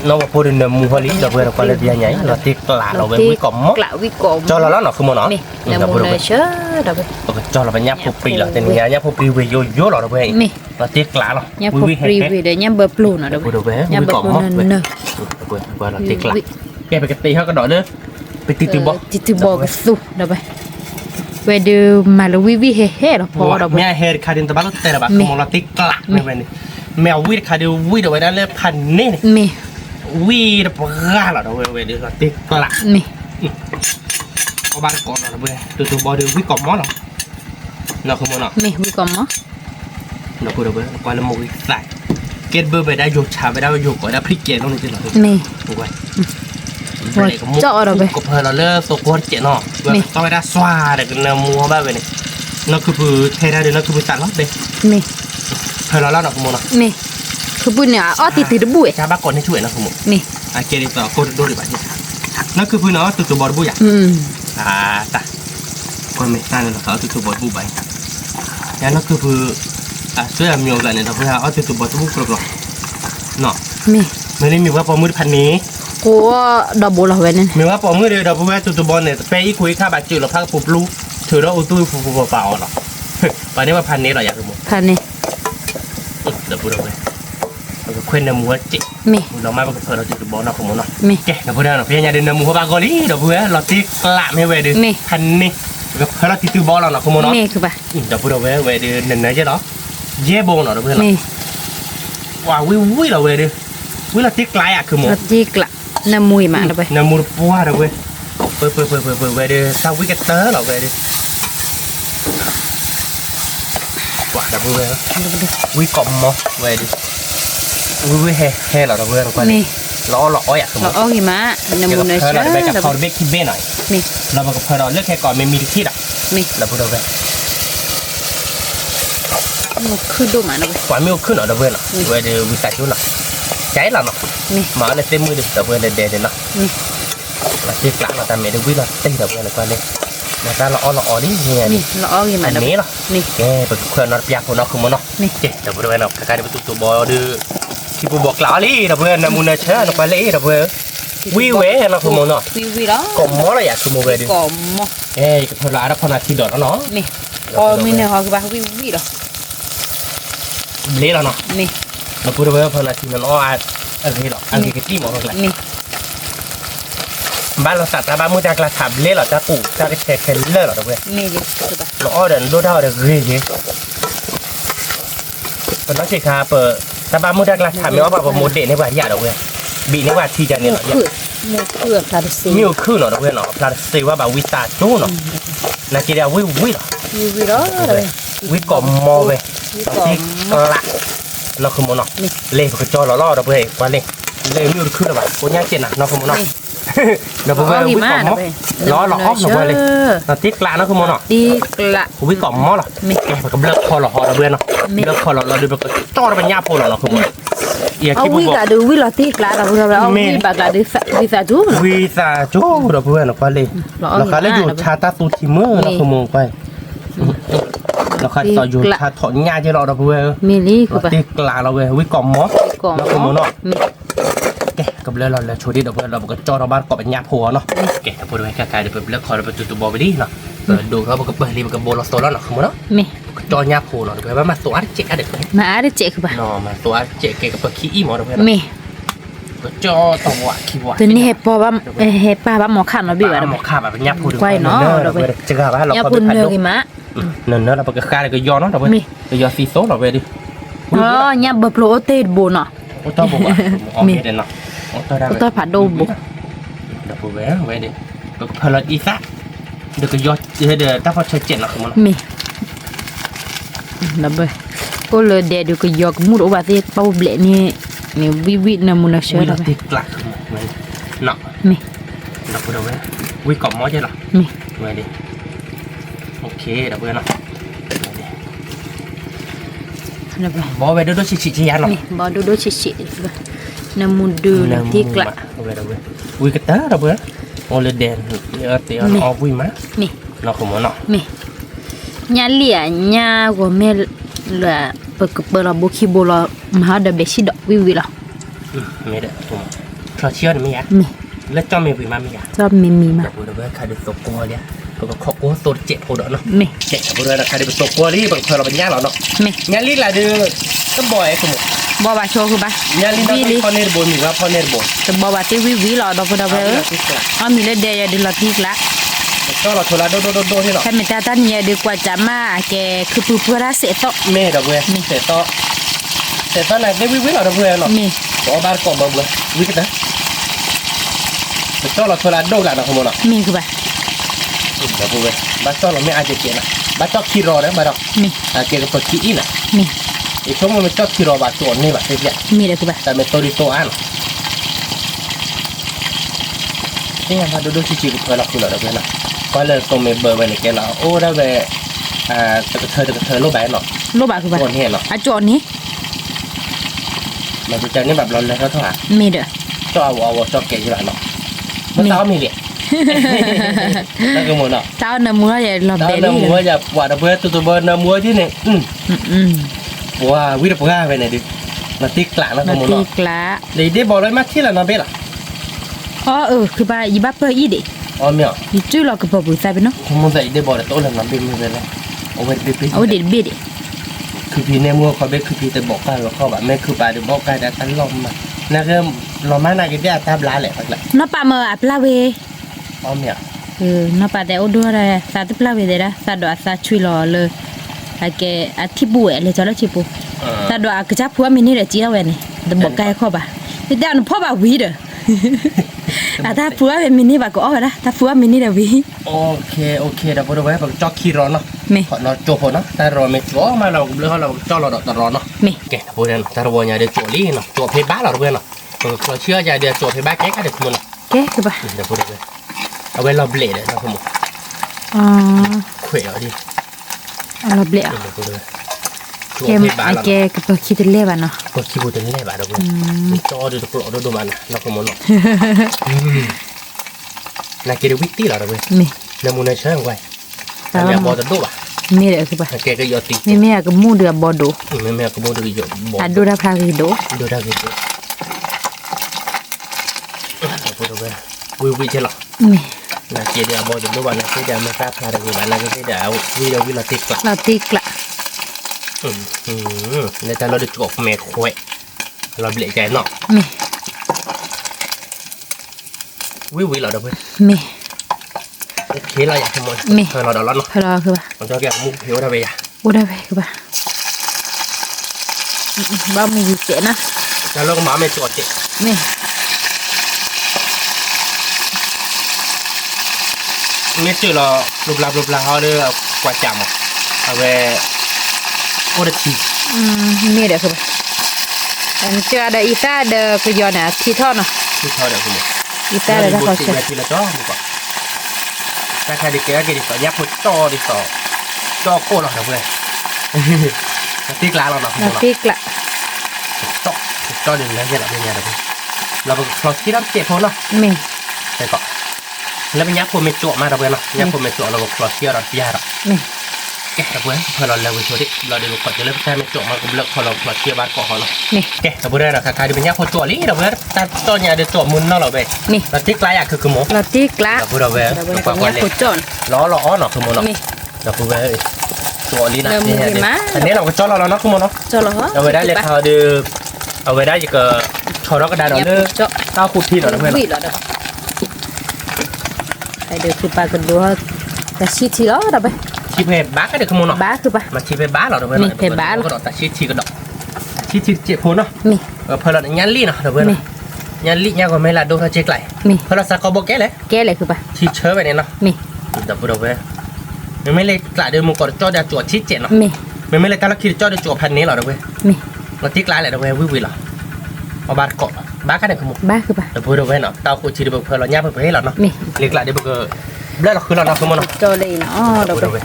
น้องว่าพูดเดือนมูฮอลีเราเพื่อนก็เลยเบียร์ใหญ่เราตีกลาเราเป็นวิกอม กละวิกอม จอเราแล้วเนาะคือมันเนาะ เมแล้วมูนเชอเราไป จอเราเป็นยับผูปรีเราแต่เนี่ยยับผูปรีเวโยโย่เราเพื่อน เม เราตีกลาเรา เนี่ยพอปรีวิเดี๋ยวเนี่ยเบอร์ปลูเนาะเรา พูดไป เนี่ย วิ เบอก อม ร์ป มั้ ลู ง เนาะ เพื่อนเราตีกลาแกไปกตีเขาก็ดอกเด้อไปตีตัวบอ ติดบอกสู้เราไปเวเดอมาลวิวิเฮ่เฮ่เราพอเราไป แม่เฮดคาดินตะบักเตะแบบมองเราตีกลาไม่เป็นแมววิ่งคาดิวิ่งเอาไว้ได้เลยพันนี่ เม วิ่งปลาเราเว้ยเดี๋ยวเราตีกลา เม เอาบ้านก่อนเราเว้ยตัวบอลเดี๋ยววิ่งกอมมอเนาะเราคือมันเนาะ เมวิกอมมั้ง เราพูดเว้ยก่อนเราโมยใส่เก็ตเบอร์ไปได้โยชาไปได้โยก่อนได้พลิกเกมต้องนี่จะเรา เม ถูกไหม เจาะเราไป ก็เพอเราเลิกตัวก้นเจ็ดเนาะต้องไปได้สว่าเด็กเนื้อมัวบ้าไปนี่นั่นคือเทได้เดี๋ยวนั่นคือตัดล็อกเด้ นี่ เพอเราเล่าหนักขโมยเนาะ นี่คือบุญเนี่ยอ้อติดบุ้ย ชาวบ้านก่อนให้ช่วยนะขโมย นี่ เกลิต่อโคตรดูดิบ้านนี่นั่นคือเนาะตัวบอลบุ้ยตาก็ไม่ตั้งเลยเขาตัวบอลบุ้ยไปแล้วนั่นคือเสื้อมีอะไรเนี่ยเราเพื่อเอาตัวบอลบุ้ยกรอบเนาะ นี่ ไม่ได้มีว่าปอมือพันนี้ กูดอกบัวเราไว้นั่น มีว่าปอมือเดียวเราเพื่อตัวบอลเนี่ยไปอีคุยค่าบาดเจ็บเราพักปุ๊บรู้ถือเราอุ้ยฟูเปล่าหรอตอนนี้ว่าพันนี้เราอยากขโมย พันนี่ เดี๋ยวพูดเอาไว้เราก็เคลื่อนน้ำมัวจิเรามาเป็นเพื่อนเราจะตัวบอลเราขโมยเนาะแกเดี๋ยวพูดเอาเนาะพี่ยาเดินน้ำมัวบางกอลี่เดี๋ยวพูดเราตีกละไม่เวดื้อพันนี้ก็เพราะเราตีตัวบอลเราเนาะขโมยเนาะ นี่คือป่ะ เดี๋ยวพูดเอาไว้เวดื้อเนื้อใช่หรอเย่โบเนาะเดี๋ยวพูดเรา นี่ ว้าววิเราเวดื้อวิเราตีกลายอ่ะคือหมด รถจีกละน้ำมุยมาเราไป น้ำมูปัวเดี๋ยวเว้ยเปิดเว้ยเดี๋ยวถ้าวิกเตอร์เราเว้ยเดี๋ยวว้าเดี๋ยวเว้ยวิกอมมั้งเว้ยเดี๋ยววิเฮ่เราเดี๋ยวเว้ยเราไปนี่ล้ออ้อยอ่ะคือ เราอ้อกี่ม้าน้ำมุยเชื่อ เราไปกับเขาเบกคิดเบ้หน่อย นี่ เราไปกับเขาเราเลือกแค่ก่อนไม่มีที่อ่ะ นี่ เราพูดเอาไว้ คือดูมาเราไป ก่อนไม่ขึ้นหรอเดี๋ยวเว้ยเนาะเว้ยเดี๋ยววิสัยชุนเนาะใจเราเนาะ นี่ หมาในเต็มมือเดี๋ยวเว้ยเดี๋ยวเนาะ นี่ เราตีกลางเราทำเมนูวิเราเต็มเดี๋ยวเว้ยเราไปเลยเราตาเราอ้อนี่เงี้ย นี่เราอ้อกี่ม้า อัน เราไป นี้เนาะ นี่ แกเป็นเครื่องนอนเปียกคนนอนคือมันเนาะ นี่ เจ๊เดี๋ยวไปดูเนาะกายเป็นตัวบอดื้อที่ปูบอกกล่าวลี่เดี๋ยวเพื่อนนะมูนเชื่อเนาะไปเลยเดี๋ยวเพื่อนวิเวเนาะคือมันเนาะ วิแล้ว ก็มอละอยากคือมันเวดิ ก่อม เอ้ยก็เท่าไรแล้วพอนาทีเดียวแล้วเนาะ นี่พอมีเนี่ยเขาคือป่ะวิแล้ว เละแล้วเนาะ นี่ เราพูดไปว่าพอนาทีนั้นอ้ออะไรหรออะไรก็จี้หมดเลย นี่ บ้านเราตัดบ้านมือจากกระถางเละหรอจะกูจะแค่เละหรอเดี๋ยวเพื่อน นี่ดิคือป่ะ เราอ้อเดินดูเท่าเดี๋ยวเฮ้ยเป็นนักศึกษาเปิดแต่บ้านมือจากกระถางไม่ว่าแบบโมเดลในวันที่เดี๋ยวเพื่อนบีในวันที่จะเนี่ย คือมูเพื่อพลาสติก มิวคือเนาะเพื่อนเนาะพลาสติกว่าแบบวิตาจูเนาะนาทีเดียววิเนาะ วิแล้วเลย วิกอมมอเว้ยที่กละเราคือมเนาะเล่ก็จอหล่อๆเด้อเว้ยว่าเล่มิวคือแบบกูย่างเจ็ดน่ะเนาะคือมเนาะเดี๋ยวเพื่อนวิกอมมอล้อเนาะเว้ยนาทีกละเนาะคือมเนาะ ตีกละ วิกอมมอเนาะแกมันก็เลิกคอหล่อเด้อเนาะเลิกคอหล่อเราดูแบบจอดเป็นยาโพเนาะคือมเอีย เอา คิด วิ บอก กะดูวิลาตีกละเราเพื่อนเราวิบากะดูวิซาจู วิซาจูเด้อเพื่อนเนาะว่าเล่เราคาเลยอยู่ชาตาตูทิเมอร์เนาะคือมไปเราคัดต่ออยู่ถ้าถอนงานจะรอเราเว้ย มิลี่คือ เรา ป่ะ ตีกลาเราเว้ยวิกอมมอ ก่อน เราคือมเนาะแกกับเรื่องเราเลยช่วยดิเราเพื่อนเราบอกจอเราบ้านเกาะเป็นยาผัวเนาะแกถ้าพูดไว้กายเดี๋ยวเลือกคอเราไปตัวบอลไปดิเนาะดูเราบอกเปิดรีบกับโบลสโตแล้วเนาะคือมเนาะ มี จอยาผัวเนาะเดี๋ยวมาตัวอัดเจ๊เด็ก มาได้เจ๊คือป่ะ เนาะมาตัวอัดเจ๊เกกับขี้อีหมอเราเพื่อน มี จอตัวขี้วะ ตัวนี้เห็ดปอบ้าเห็ดปลาบ้าหมอขันเราบีบ หมอข้าแบบเป็นยาผัว ไว้เนาะเราไป จะกล้าว่าเรา ยา ก็ ปุ่ เป็น นพัน เนื้อ ธุ์ กี่มะ เนื้อเราไปกระคายก็ยอเนาะเราไปก็ยอซีโซ่เราไปดิ อ๋อยาแบบโปรตีนบุญเนาะ โอ้ตัวบอกว่าออกเด็ดเนาะโอ้ตัวได้ ตัวผัดดูบุ เดี๋ยวพูดไว้ดิก็พลอดอีซ่าเดี๋ยวก็ยอดเดี๋ยวถ้าพอใช้เจ็ดเนาะคือมัน มีดับเบิ้ลก็เลยเดี๋ยวก็ยกมุดอุบัติเหตุเป้าเบลนี่นี่วินามุนเชื่อ วิ เรา ลา ไป ติกลักเนาะ มี เดี๋ยวพูดเอาไว้วิกอมมอใช่หรอ มี ไว้ดิโอเคเดี๋ยวพูดเนาะ ดับเบิ้ล บอกไว้ด้วยชิชิยันเนาะ มีบอดูดูชินามุนดูที่กละ เอาไว้เดี๋ยววิกเตอร์เดี๋ยวพูดโอเลเดนเตียนออวิมา มี เนาะคือมันเนาะ มีญาเลียญาก็เมลละเปิดเปิดระบบคีย์บอร์ดมหาดับเบิลชิดวิละ ไม่ได้ผมเพราะเชื่อไม่ยาก มี แล้วจ้ามีวิมาไม่ยาก ชอบมีมา เดี๋ยวพูดเอาไว้ใครดูตกกัวเนี่ยก็ขอโอ้ตัวเจ็บพูดเนาะ มี เจ็บพูดเลยนะใครดูตกกัวนี่บางคนเราเป็นยากเราเนาะ มี งานลีลาดูก็บ่อยสมมติ บอบาโชคือปะ งานลีลาที่พ่อเนรบนมีว่าพ่อเนรบน แต่บอบาที่วิละดอกดับเบิลอ๋อมีเลเดียดีละที่ละ ก็เราโทรโดที่หรอ แค่ไม่ตาเนี่ยดีกว่าจะมาแกคือผู้ผู้รักเสียต่อ เมย์ดอกเว้ยเสร็จต่อไหนได้วิเราดอกเว้ยเนาะ มี ก็บ้านก่อนดอกเว้ยวิกันนะก็เราโทรโดกันนะขโมยเนาะ มีคือปะ ดอกเว้ยบ้านก็เราไม่อาจจะเจนะบ้านก็ขี่รอได้บ้านเรา มี เกี่ยวกับขี่อีน่ะ มี ไอ้ช่วงมันก็ขี่รอบ้านตัวนี่แบบเสีย มีเลยคือปะ แต่เป็นตัวดีตัวอัน นี่พอดูชิๆเพื่อนเราคือเราเพื่อนนะก็เลยส่งเมลเบอร์ไปในแกเราโอ้ได้ไปเธอรูปแบบเนาะ โลบะคือบ่ คนเห็นเนาะ อ่ะจอนนี้ มันจะนี่แบบร้อนเลยเขาเท่าไหร่ มีเด้อ ชอบเอาชอบเก๋ที่ไหนเนาะมันเต้ามีเหรียญนั่นก็หมดเนาะ เจ้าเนื้อมืออย่าหลบ เต้า เด เนื้อ ลี่ มัวจะว่าเพื่อนตัวเบอร์เนื้อมัวที่เนี่ยว่าวิธีปกติไปไหนดิมาติ๊กกลางนั่นก็ มา หมด ตี เนาะ กละ เลยได้บอกเลยมาที่ละน้ำเบ็ดอ่ะ อ๋อคือบ่อีบ้าเปอร์อีเด้ อ๋อเมีย อีจุ้ยหลอกกับบ่บุษาไปเนาะ คุณมึงใส่ได้บอกเลยโต๊ะละน้ำเบ็ดมือเลยเอาไว้ปิ๊บ เอาเด็ดเบ็ด คือพี่เนี่ยมัวเขาเบ็ดคือพี่แต่บอกกันว่าเขาแบบไม่คือปลาเดี๋ยวบอกกันแต่กันลมมานั่นคือเราไม่น่าจะได้ตามร้านแหละพักแหละ น้าปลาเมออัปลาเว อ๋อเมีย น้าปลาแต่โอดัวอะไรซาติปลาเวเด้อซาดอซาชุยหล่อเลยไอ้แกอาทิบุเอเลยจ้าแล้วชิบุซาดอกระจับพัวมินี่เด้อจีเอาไว้นี่เดี๋ยวบอกไกลข้อบ่านี่เดี๋ยวพ่อบ่าวีเด้อถ้าพัวเป็นมินี่บ่าก็เอาละถ้าพัวมินี่เด้อวี โอเคเดี๋ยวพอดูไว้แบบจอกขี้ร้อนเนาะ เม ขอเราโจพอเนาะแต่เราไม่จ่อมาเราเลือกเราจ่อเราตลอดเนาะ เม แกพวกนั้นแต่เราเนี่ยเดี๋ยวจ่อลี่เนาะจ่อเพย์บ้าเราเพื่อนเนาะเราเชื่อใจเดี๋ยวจ่อเพย์บ้าแกก็เดี๋ยวคุณเนาะ แกคือบ่า เดี๋ยวพอดูไว้เอาไว้เราเบลดนะคุณหมอ อ๋อ เขวเอาดิ เอาลบเลย เดี๋ยวพอดูไว้จ่อ แก เพย์บ้า ไอ้ เรา แกก็บ่คิดเล่บ่าเนาะ ก็คิดว่าจะเล่บ้าเราเพื่อนจ่อดูตัวดูมันนะคุณหมอเนาะน่าเกลียดวิตตี้เราเพื่อน เม แล้วมูนเชื่อไว้แต่เนี่ยบอจะดูป่ะ เมเด้อคือบ่า แกก็ยอดตี เมก็มูเดือบ่ดู ไม่ก็มูดูยอดบอ ดูดาพาคือดู ดูได้กี่ตัวพูดไปวิใช่หรอ เม น่าเกลียดบอจะดูว่าน่าเกลียดไม่ทราบอะไรกันบ้างน่าเกลียดวิเราติดกว่า เราตีกละ ในแต่เราได้จบเมฆคุยเราเบลใจเนาะ เม วิเราเด้อเพื่อน เม โอเคเราอยากขโมยเราเดาล้อเนาะ พอรอคือบ่า มันจะแก่มุกเหี่ยวได้ไปอ่ะ อุดาไปคือบ่าบ้ามีเจนะ แล้วเราก็มาไม่จอดเจ๊ เม ไม่เจอเรารูปลับเขาเด้อกว่าจำเอาไว้โอ้เด็ดที เมเด้อคือบ่าอันเจอได้อีตาเด้อคือยอน่ะที่ทอดเนาะ ที่เขาเดี๋ยวคุณหมอ อีตาเลยถ้าเขา เชื่ เชื่ อ อ ทีละจ้อดีกว่าแต่ใครดีเกย์ก็ดีต่อยักษ์พุทธดีต่อจ้อโก้หรอกนะเพื่อนตีกลางเราเนาะ เราตีกละ จ้อหนึ่งแล้วเนี่ยเราเป็นยังไงเราเป็นคลอสที่รับเจ็บพอเนาะ เม ใช่ก่อนแล้วเป็นยักษ์ผมไม่จ่อมาเราเพื่อนเนาะยักษ์ผมไม่จ่อเราคลอสที่เราพิจารณา เม แกเพื่อนพอเราเลิกไปช่วยดิเราเดี๋ยวก่อนจะเลิกแค่ไม่จ่อมาก็เลิกพอเราคลอสที่บ้านก่อนเนาะ เม แกแต่เพื่อนเราใครๆดูเป็นยักษ์คนจ่อลี่เราเพื่อนแต่ต้นเนี่ยเดี๋ยวจ่อมุนเนาะเราไป เม เราตีกลางอยากคือหมู เราตีกละ เราพูดเราเว้ย เราเป็น ฟัง ค ก่อน น เลย ผู้จอน ล้อเนาะคือหมูเนาะ เม เราพูดเว้ยตัวนี้นะ เริ่ม เนี่ย มีมา อันนี้เราก็จ่อเราเนาะคือหมูเนาะ จอเหรอ เอาไว้ได้เลยเขาดูเอาไว้ได้จะเกิดชอรกระดาษเราเนื้อ จอ ก้าวขุดที่เราเพื่อน วิ่งเหรอเด้อไปเดี๋ยวคือปลากันดูว่าแต่ชีทีแล้วเด้อไป ชีเพบ้าก็เด็กขโมยเนาะ บ้าคือปะ มาชีเพบ้าเราเพื่อนก็ดอกแต่ชีก็ดอกชีเจ็บหัวเนาะ มี เพอเรายันลี่เนาะเพื่อนยันลี่ยังก็ไม่ละดูเขาเจ๊กไหล มี เพอเราสักกบอกแกเลย แกเลยคือปะ ชีเชื้อไปเนี่ยเนาะ มี แต่พูดเอาไว้ไม่เลยกระเดิมมึงกดจ่อจะจวดชีเจ็ดเนาะ มี ไม่เลยแต่ละคิดจ่อจะจวดพันนี้เราเพื่อน มี เราติ๊กไลน์เลยเพื่อนวิวเหรอเอาบาดเกาะบ้าก็เด็กขโมย บ้าคือปะ แต่พูดเอาไว้เนาะเตาขุดชีเพื่อนเราย่าเพื่อนให้เราเนาะ มี เล็กละเดี๋ยวก็เลิกเราคือเราเนาะคือมันเนาะ จอเลยเนาะเด้อไป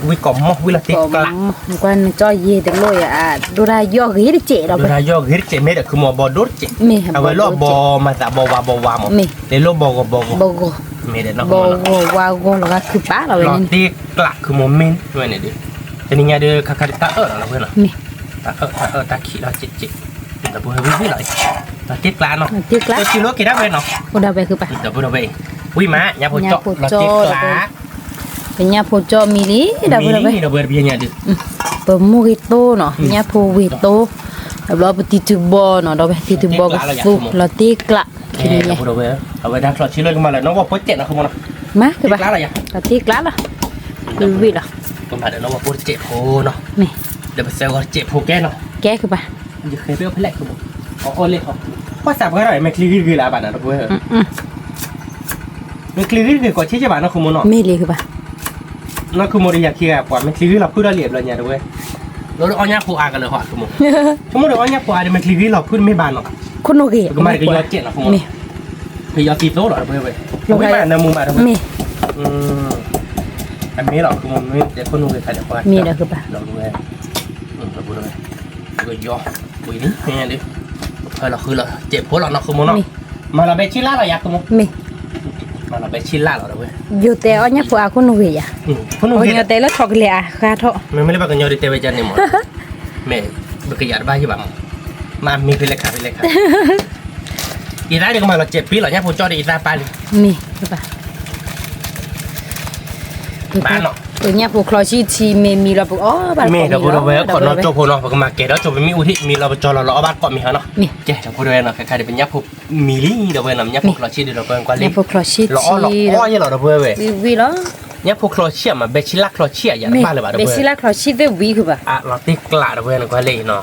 วิกอมมวิลติ ก็ กละ มันก็จอเย่แต่ลอยอ่ะดูได้ยอกเฮ็ดเจ๋เด้อ ดู ไป นายกฮิตเจเมดคือมอบอดดเจ มี เอาไว้รอบบอมาจากบอวาหมดเดี๋ยวรอบบก็บอก บ่โก เมดเนาะ บ่โกว่าโกแล้วก็คือปลาเรา ล เว้ อย นี่ ติกละคือโมเมนต์ด้วยเนี่ยดิแต่นี่ไงเด้อคาคาริตาเราเพื่อนเนาะ มี ตาขี้เราเจ็แต่พูดให้วิเลยตาติกละเนาะ ตีกละ ชิโร่กี่ได้เว้เนาะ บ่ได้ไปคือปะ แต่พูดเอาไปวิมะยาพูดเจาะเราติกละ เป็นยาโพจอมีดิเด้อไป นี่เราเบิร์ดเบียร์เนี่ยดิ เปิดมูริโตเนาะยาโพวิโตแล้วเราไปติดบ่เนาะเราไปติดบ่ก็ฟุเราตีกละ แค่เราพูดเอาไว้เอาไว้ดักเราชิโร่กันมาเลยน้องว่าโปรเจกต์นะคือมัน มาคือ ติ ปะ กละอะไรอย่าง เราตีกละล่ะวิล่ะ ผมผ่านน้องว่าโปรเจกต์โหเนาะ นี่ เดี๋ยวไปเซลล์ก็เจ็บโหแกเนาะ แกคือปะ จะเคยเรื่องเพลกคือบอกโอ้เล็กเขาว่าสับก็ได้ไม่คลีคือละบาทนะทุกคนไม่คลีคือกว่าที่จะบาทนะคุณมโน ไม่เลยคือปะ นั่นคือโมริยาคีกว่าไม่คลีเราพูดเราเรียบเลยเนี่ยทุกคนเราเอาเนี้ยผูอากันเลยหอดคุณมสมมติเราเอาเนี้ยผูอาเดี๋ยวไม่คลีเราพูดไม่บานหรอก คนโอเค ก็มาก็ยอดเจ็ดนะคุณม มี ม พี่ยอตีโต้หรอเพื่อนเว้ยไม่มาน้ำมูมาทำไมอันนี้หรอคือมันไม่เดี๋ยวคนนู้นเลยใครเดี๋ยวก่อน มีนะคือปะ เราดูเลยเราดูเลยก็ย่อปุยนี่แม่ดิเราคือเราเจ็บเพราะเราเนาะคือมันเนาะมาเราไปชิล่าเราอยากคือมัน มี มาเราไปชิล่าเราเว้ย อยู่แต่อันนี้พวกaku nu ya คนนู้น oh nya teh lo thok le ah ka tho ไม่ได้บอกกันยอดีเตวิจันนี่หมดแม่เบิกยาบ้าใช่ป่ะมามีเป็นเลขาอีร้านนี่ก็มาเราเจ็บปีหรอเนี่ยผมจอดอีร้านปาน มีคือปะ บ้านเนาะ ตัวเนี้ยพวกคลอชีทีมีเราบอกอ๋อบ้าน มีเดี๋ยวพูดเอาไว้ก่อนนอนโจโพนเนาะผมมาเกดแล้วจบมีอุทิมีเราจอเราบ้านก่อนมีเหรอเนาะเจ๊เดี๋ยวพูดเอาไว้เนาะใครๆเดี๋ยวเป็นยักษ์พวกมีลี่เดี๋ยวเว้ยเนาะยักษ์พวกเราชี้เดี๋ยวเราเป็นกว่าเล่น พวกคลอชี เราอ้อเราอ้อยังเราเว้ยเว้ย วีแล้ว ยักษ์พวกคลอเชียมาเบชิลักคลอเชียอย่างบ้านเลยบ้านเว้ย เบชิลักคลอชีเดวีคือปะ อ่ะเราติดกลาเว้ยเนาะกว่าเล่นเนาะ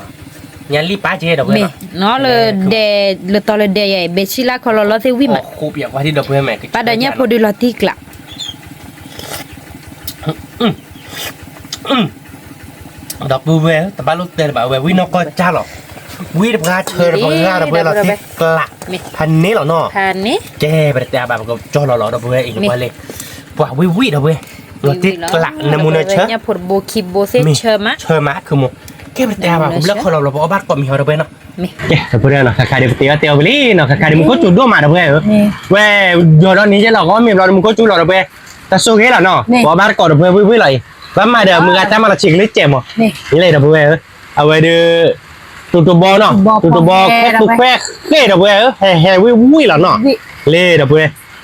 ยันรีป้าเจ๊เดี๋ยวเว้ย เนาะleตอle deเบชิลักคลอเราเทวีมา คูเปียกว่าที่เดี๋ยวเว้ยแม่ pada nyaพอดีเราติกละ ดอกบูเวลแต่บ้านลูกเตยแบบเววินก็จ้าหรอวิดบราเชิญบงาเราเวลาที่กลักพันนี้หรอเนาะ พันนี้ แกไปแต่แบบก็จอหล่อเราเวอีกว่าเลยว่าวิเราเวเราที่กลักนมูนเชอ nya por bo ki bo se chema เชอมาคือมูแกไปแต่แบบแล้วคนเราบอกบ้านก็มีเราเวเนาะ มี แกแต่พูดเนาะคาเดียเตียวไปลี่เนาะคาเดียมันก็จุดด้วยมาเราเวเว้ยยอดนี้จะหลอกก็มีเรามันก็จุดเราเวแต่สู้แค่หรอเนาะว่าบ้านก่อนเราเววิเลยว่ามาเดี๋ยวมึงอาจจะมาละชิงลิเจมอ่ะนี่เลยเราเวเอาไว้ดูตัวบอลเนาะตัวบอลแค่ตัวแค่เล่เราเวแห่วิหรอเนาะเล่เราเว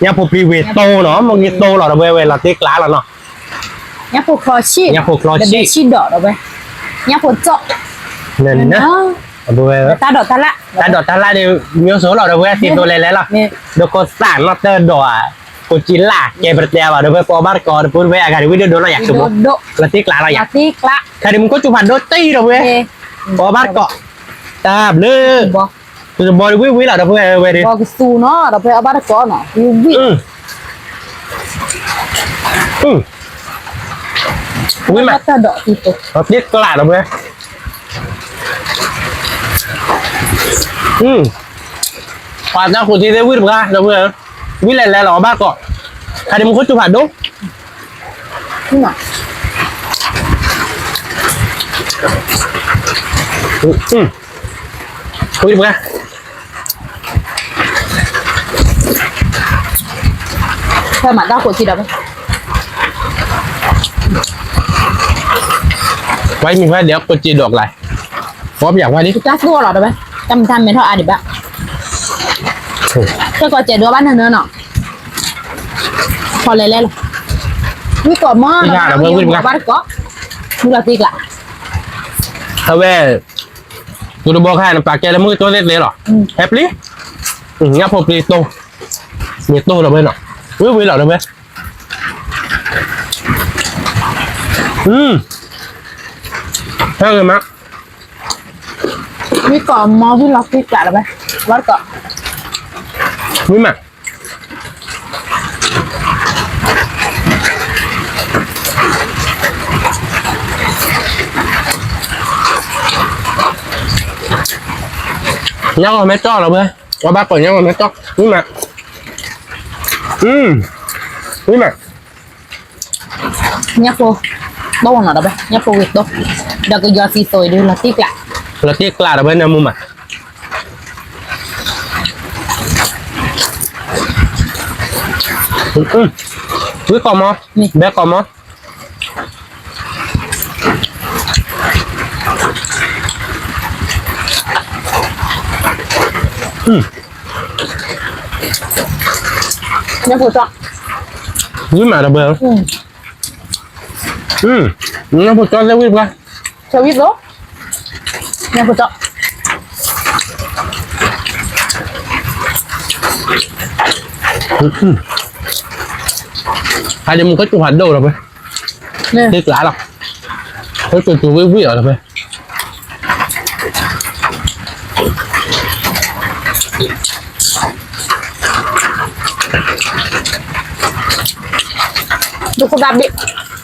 เนี่ยพอพรีเวทโตเนาะมึงยิ่งโตหรอเราเวเราเตะกล้าหรอเนาะ nya por clochi เนี่ยพวกคลอชี ชีดอกเราไปnya porเจาะ นั่นนะเราเว ตาดอกตาละ แต่ดอกตาลาเดี๋ยวมีโซ่เราเวตีตัวเล็กแล้วล่ะเดี๋ยวก็สั่งนอตเตอร์ดอกูจิล่าแกประเดี๋ยวเดี๋ยวไปพอบาร์ก่อนพูดไว้อาการวิดีโอเราอยากสมมติเราตีกล้าเราอยาก ติกละ ใครมึงก็จุพันโดตีเราเว้ยพอบาร์ก่อนตามเลยตัวบอลวิเราเดี๋ยวเว้ยดิ บอกสูเนาะเราไปเอาบ้านก่อนเนาะวิวิมา ตาดอกติโต เราตีกล้าเราเว้ยความน่าคุณที่ได้วิ่งกันเราเว้ยวิ่งอะไรหรอบ้าก่อนใครมึงก็จุพันโด นี่น่ะ วิ่งกัน ถ้ามาได้คนที่ดอก ไว้มีไว้เดี๋ยวกดจีดอกไหลพร้อมอยากไว้ดิ จ้าตัวหรอได้ไหมจำเป็นเท่าอาดิบะก็เจ็ดดวบ้านเนื้อเนาะพอเลยเลยวิก่อนมอบ้านก็มึงละติกละ ถ้าแว่กูจะบอกให้นะปากแกแล้วมึงตัวเล็กเลยหรอแฮปปี้งั้นพอปีโตมีโตเราไปหน่อยวิ่งเราได้ไหมเท่าไหร่มั้ง วิก่อนมอวิละติกละได้ไหมบ้านก็ วิ่งมาnhóc rồi mấy cho rồi bê qua bác còn nhóc rồi mấy cho quý mà quý mà nhóc cô đâu nào đó bé nhóc cô việc đâu đó cái giờ phi tôi đưa là tiếc là bên em mua mà quý còn mò bé còn mò nhóc cô cho quý mà đâu bê nó phụ cho quý qua cho biết đó nhóc cô cho hai đứa mình có chụp hình đâu rồi bê tiếc lạ đâu có chụp quý ở đâu bê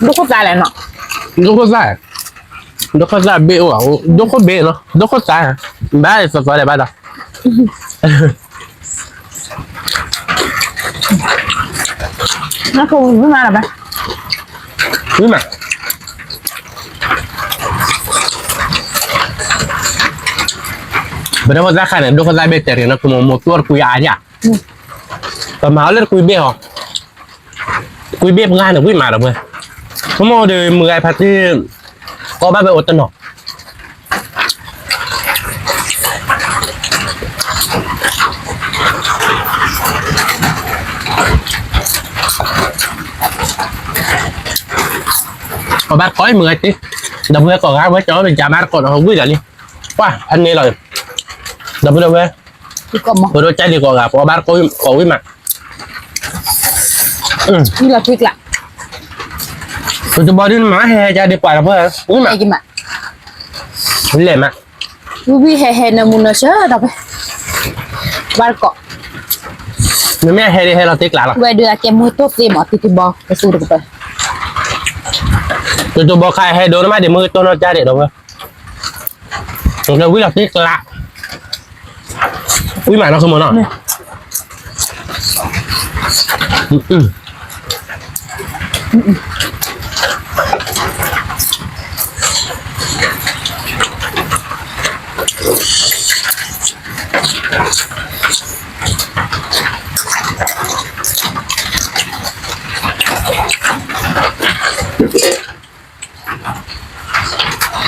Đúc có dài này nọ đúc có dài bị ủa đúc có bị nó đúc có dài hả ba thì phải là ba đâu น้าคงไม่มาหรอปะ Quý mà Benar benar kan do kan labe tere na kuma motor ku ya aja. Ta ma le ku be ho. Ku be ngan na ku ma da bơ. Mo de mu ai phat ti ko ba be ot no. Có bác có 10 tí đập về còn ra với chó mình chả bác còn không biết là đi quá anh nghe rồi đập về đâu về vừa đôi trái thì còn gặp có bác có cái mặt như là thiệt lạ tôi bỏ đi má he cha đi quả đập về uống mà cái mặt lẹ mà vì hè là muốn nó sớ đập ba cọ nếu mẹ he đi he là tiếc lạ rồi về đưa kem mua tốt gì mà thì bò cái su được rồi tôi bỏ khai he đồ nó mai để mưa tôi nó cha để đâu về rồi quý là tiếc lạ quý mà nó không muốn nó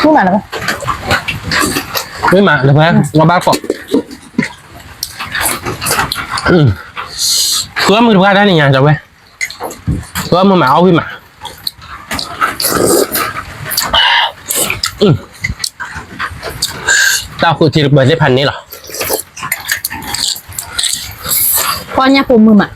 Cái mà nó quý mà được không nó bác cọ cứ mưa ra đây này nhà rồi về cứ mưa mạo quý mà tao cứ chỉ được bởi cái phần này rồi con nha cùng mưa mà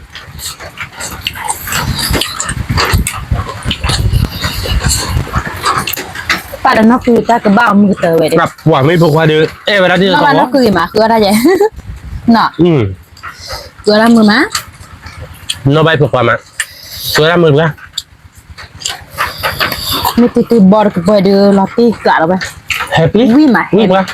phải là nó cười ta cái bao mưa tờ vậy đấy gặp quả mấy phục qua được ê vào đó đi nó là nó cười mà cười ra vậy nọ cười ra mưa má nó bay phục qua mà cười ra mưa ra mới từ bò được bơi đưa lọt đi cả rồi happy vui mà vui quá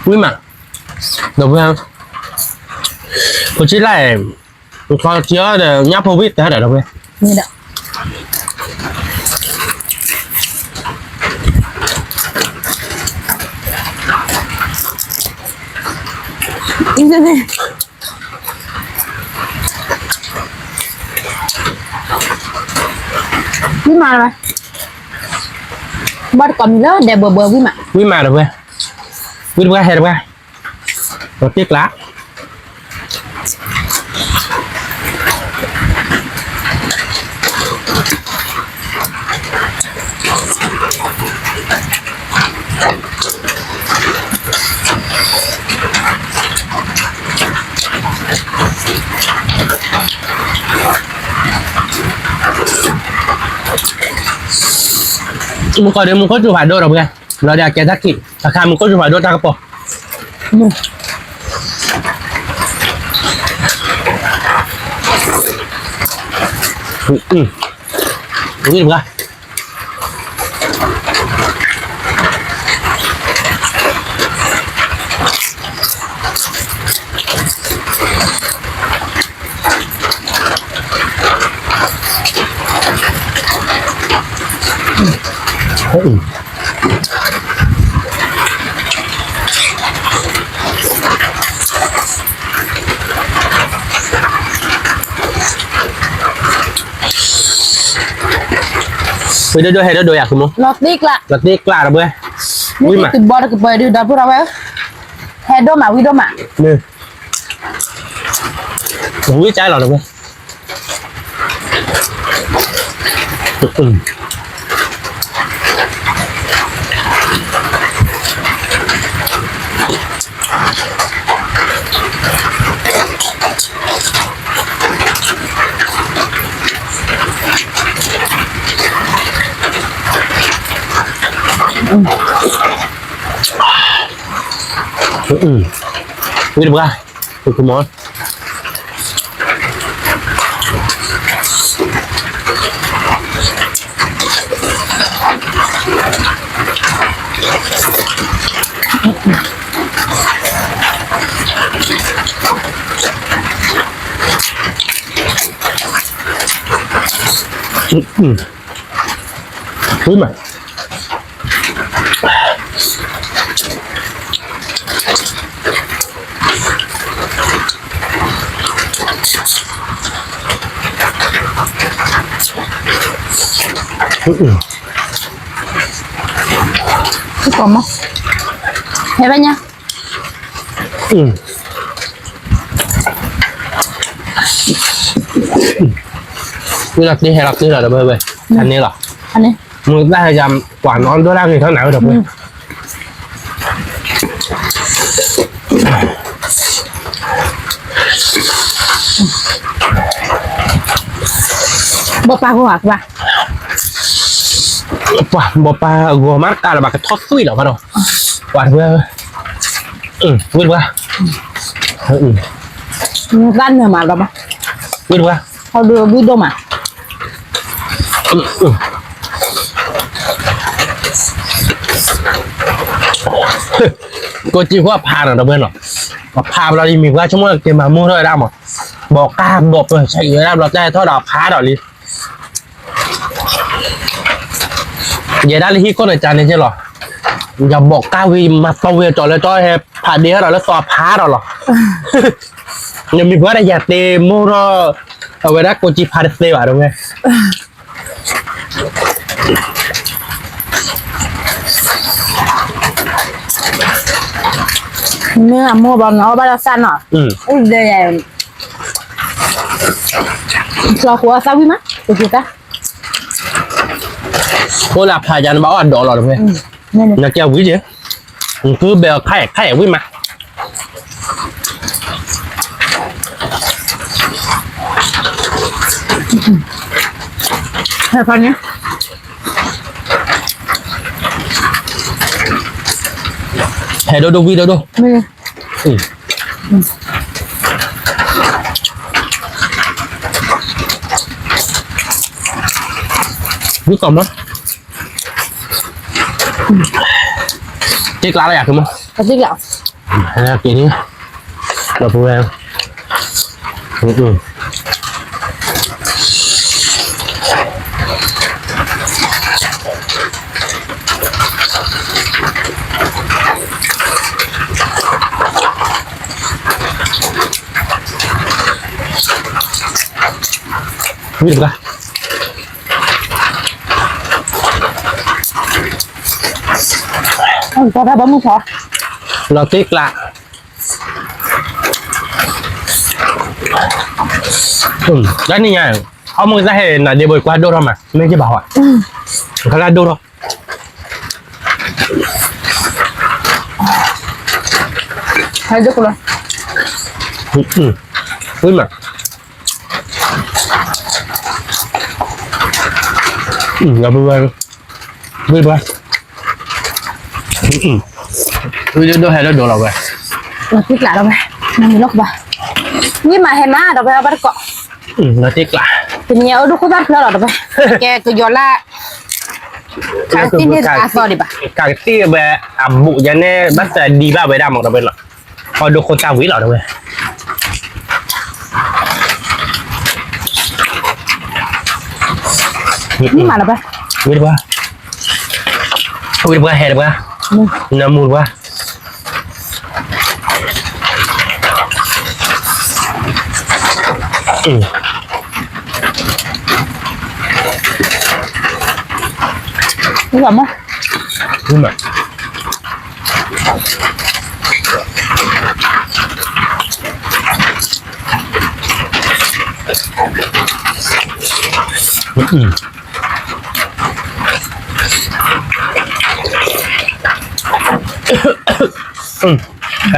vui mà được không có chỉ là có chứa để nháp covid thế để đâu vậy như đó như thế vui mà rồi bắt còn nữa để bờ vui mà được vậy vui quá hay được quá có tiếc láมึงก็เดี๋ยวมึงก็จูบหาโดดหรอกไงเราเดี๋ยวแกทักกิราคามึงก็จูบหาโดดตากระป๋องนี่ดูกันไปด้วยให้ด้วยอยากคุณมั้ง lọt đi lạ ลักนี่กล้าหรือเปล่า นี่คือบ่ได้ก็ไปดูดาวพวกเราแล้วแฮดโดมาวิโดมา นี่ผมวิจัยหรอหรือเปล่าIni bukan, kumon. Ui mà còn không thế vậy nha Lật đi hay lật đi là được bơi anh đi lật anh đi người ta làm quả nón đó đang thì thế nào được bơi bột pa của bà quả bột pa gồm mát ta là bà cái thoát suy là bắt đầu quả bơi vươn qua gan rồi mà đâu mà vươn qua họ đưa video mà cô chỉ có pha nào đâu bên rồi phaเราđi mình qua chúng nó cái mà mua thôi đâu mà bỏ ca bột rồi chạy raเราได้thôi đỏ phá đỏ đi vậy đó là khi con này tràn này chứ rồiอย่าบอกก้าวีมาตองเวจอดเลยจ้อยผ่าเดียวเราแล้วสอบพาเราหรอยังมีเพื่อนอยากเตะมูรอเอาไว้ได้โกจิพาเตะว่ะตรงไง เนื้อมัวบอลเนาะบ้านเราสั้นเนาะเดี๋ยวเราหัวซาวิมะดูสิจ้ะ cô là phải dàn bảo ăn đỏ rồi đúng không? Nhà kêu quý gì? Cứ bèo khai quý mà. Hay phần nhé. Hay đâu video đâu. Cứ còn đó. Chiếc lá này à không? Có chiếc gạo. Hay là kìa đi. Đập vô em. Biết được không? Cho ra bấm một phỏ. Nó tiếc lạ. Đấy này nha. Ông mới ra hệ là đi bồi qua đô đâu mà. Mấy cái bảo ạ. Khá là đô đâu. Hay được rồi. Vui mà. Là vui vui vui vui đôi hay đôi đầu rồi Nó tiếc lạ đâu vậy nó bị lóc vào nhưng mà hay má đâu vậy bắt cọ nó tiếc lạ tình nhớ đôi có bắt nó đâu vậy kẻ cứ gió la cái tin đi à sao đi bà cái tia về ẩm bụi vậy nè bắt sẽ đi vào với đam một đâu bên rồi còn đôi con tao quý lọ đâu vậy nhưng mà là vậy quý qua quý qua hè được qua nó mùi quá đúng không á đúng rồi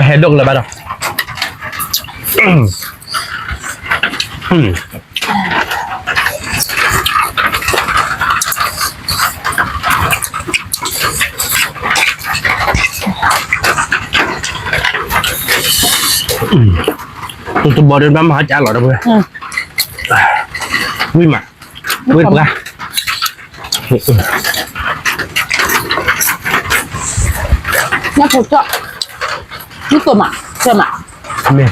hết đông là bắt đầu tôi bỏ đến bám hết trả lại đâu rồi vui mà vui ra nhắc hỗ trợ นี่ตัวหมาเชื่อหมา เนี่ย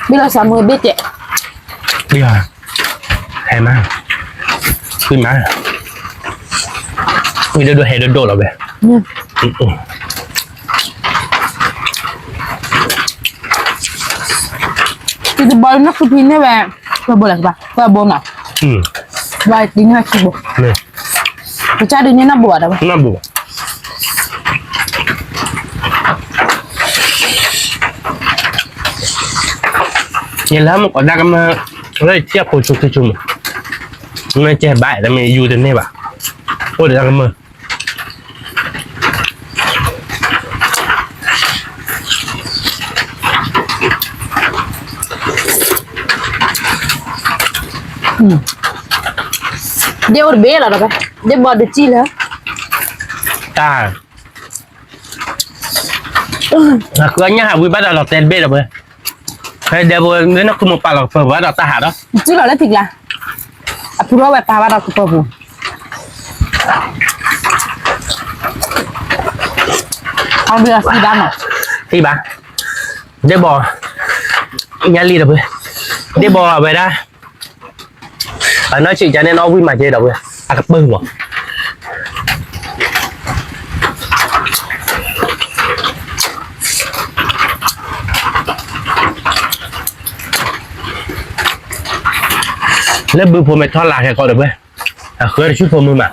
นี่เราสามมือเบ็ดเจ๊ เดี๋ยวแห่มาขึ้นมามีเดือดเห็ดโดดหรอเบ้ คือจะบอลนักสุพินเนี่ยแหละไปบอลอะไรบ้างไปบอลอ่ะไปดิ้งให้คิดบุก เนี่ย ผู้ชายดิ้งเนี่ยน่าบวชอ่ะ น่าบุnhìn lắm còn đang lấy chiếc cổ chụp thì chụp nó che bại là mìnhอยู่đến đây bà ôi để đang mơ dia udah bela dah kan dia bawa kecil lah ta là cứ nhá vui bắt đầu lọt tên bê rồi hay để vừa nếu nó không một bà lọt phở bắt đầu ta hả đó kecil lah thiệt là pura wet pa dah tu punเอาเรือสีดำอ่ะ thì bà để bò nhà ly rồi để bò về đây và nói chuyện cho nên nó vui mà chơi đâu rồi à cặp bưng rồi lớp bưng phô mệt thoát lạc hay gọi được vậy à khơi được chút phô mưa mà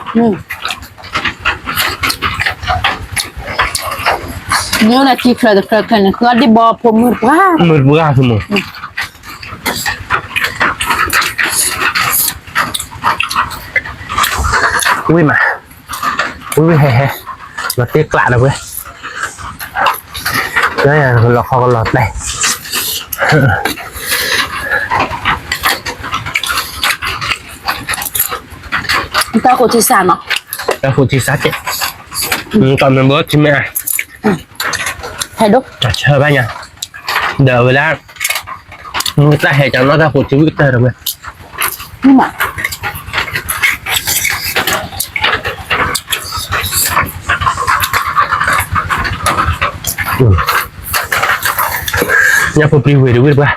nếu là chỉ khơi được khơi đi bò phô mưa quá mưa bữa thôi mà ui mà ui he he nó tiếc lạ đâu vậy đấy là lọt kho lọt đây tao có chỉ sản mà tao phụ chỉ sát chết còn mình bớt thì mẹ hay đúc chờ ba nha đợi về lá người ta hệ cho nó ra phụ chỉ biết tơ rồi vậy nhưng mà nhà phụ privé được biết ba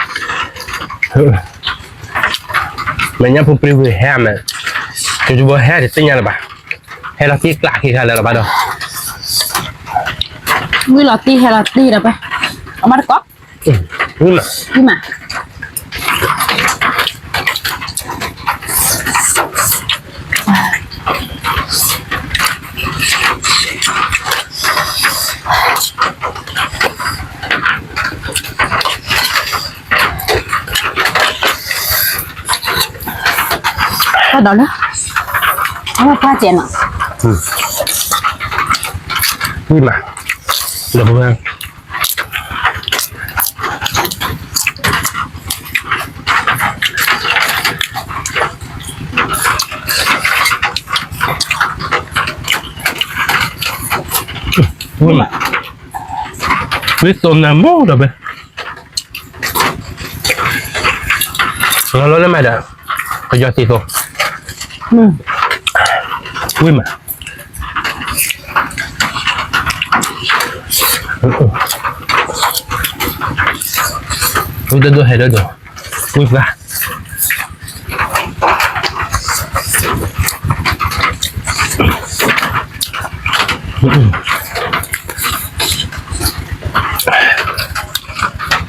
mà nhà phụ privé ham này chúng tôi hay thì tính nhà là bà hay là tiếc lạ khi khai là bà đâu nguyên là ti hay là ti đâu vậy ông bắt có nhưng mà cái đó nữa nó qua chén à nhưng mà được không nhưng mà biết tôm nào mốt rồi bên nó nói mày đã có do gì không ui mà ui đôi hay đôi ui va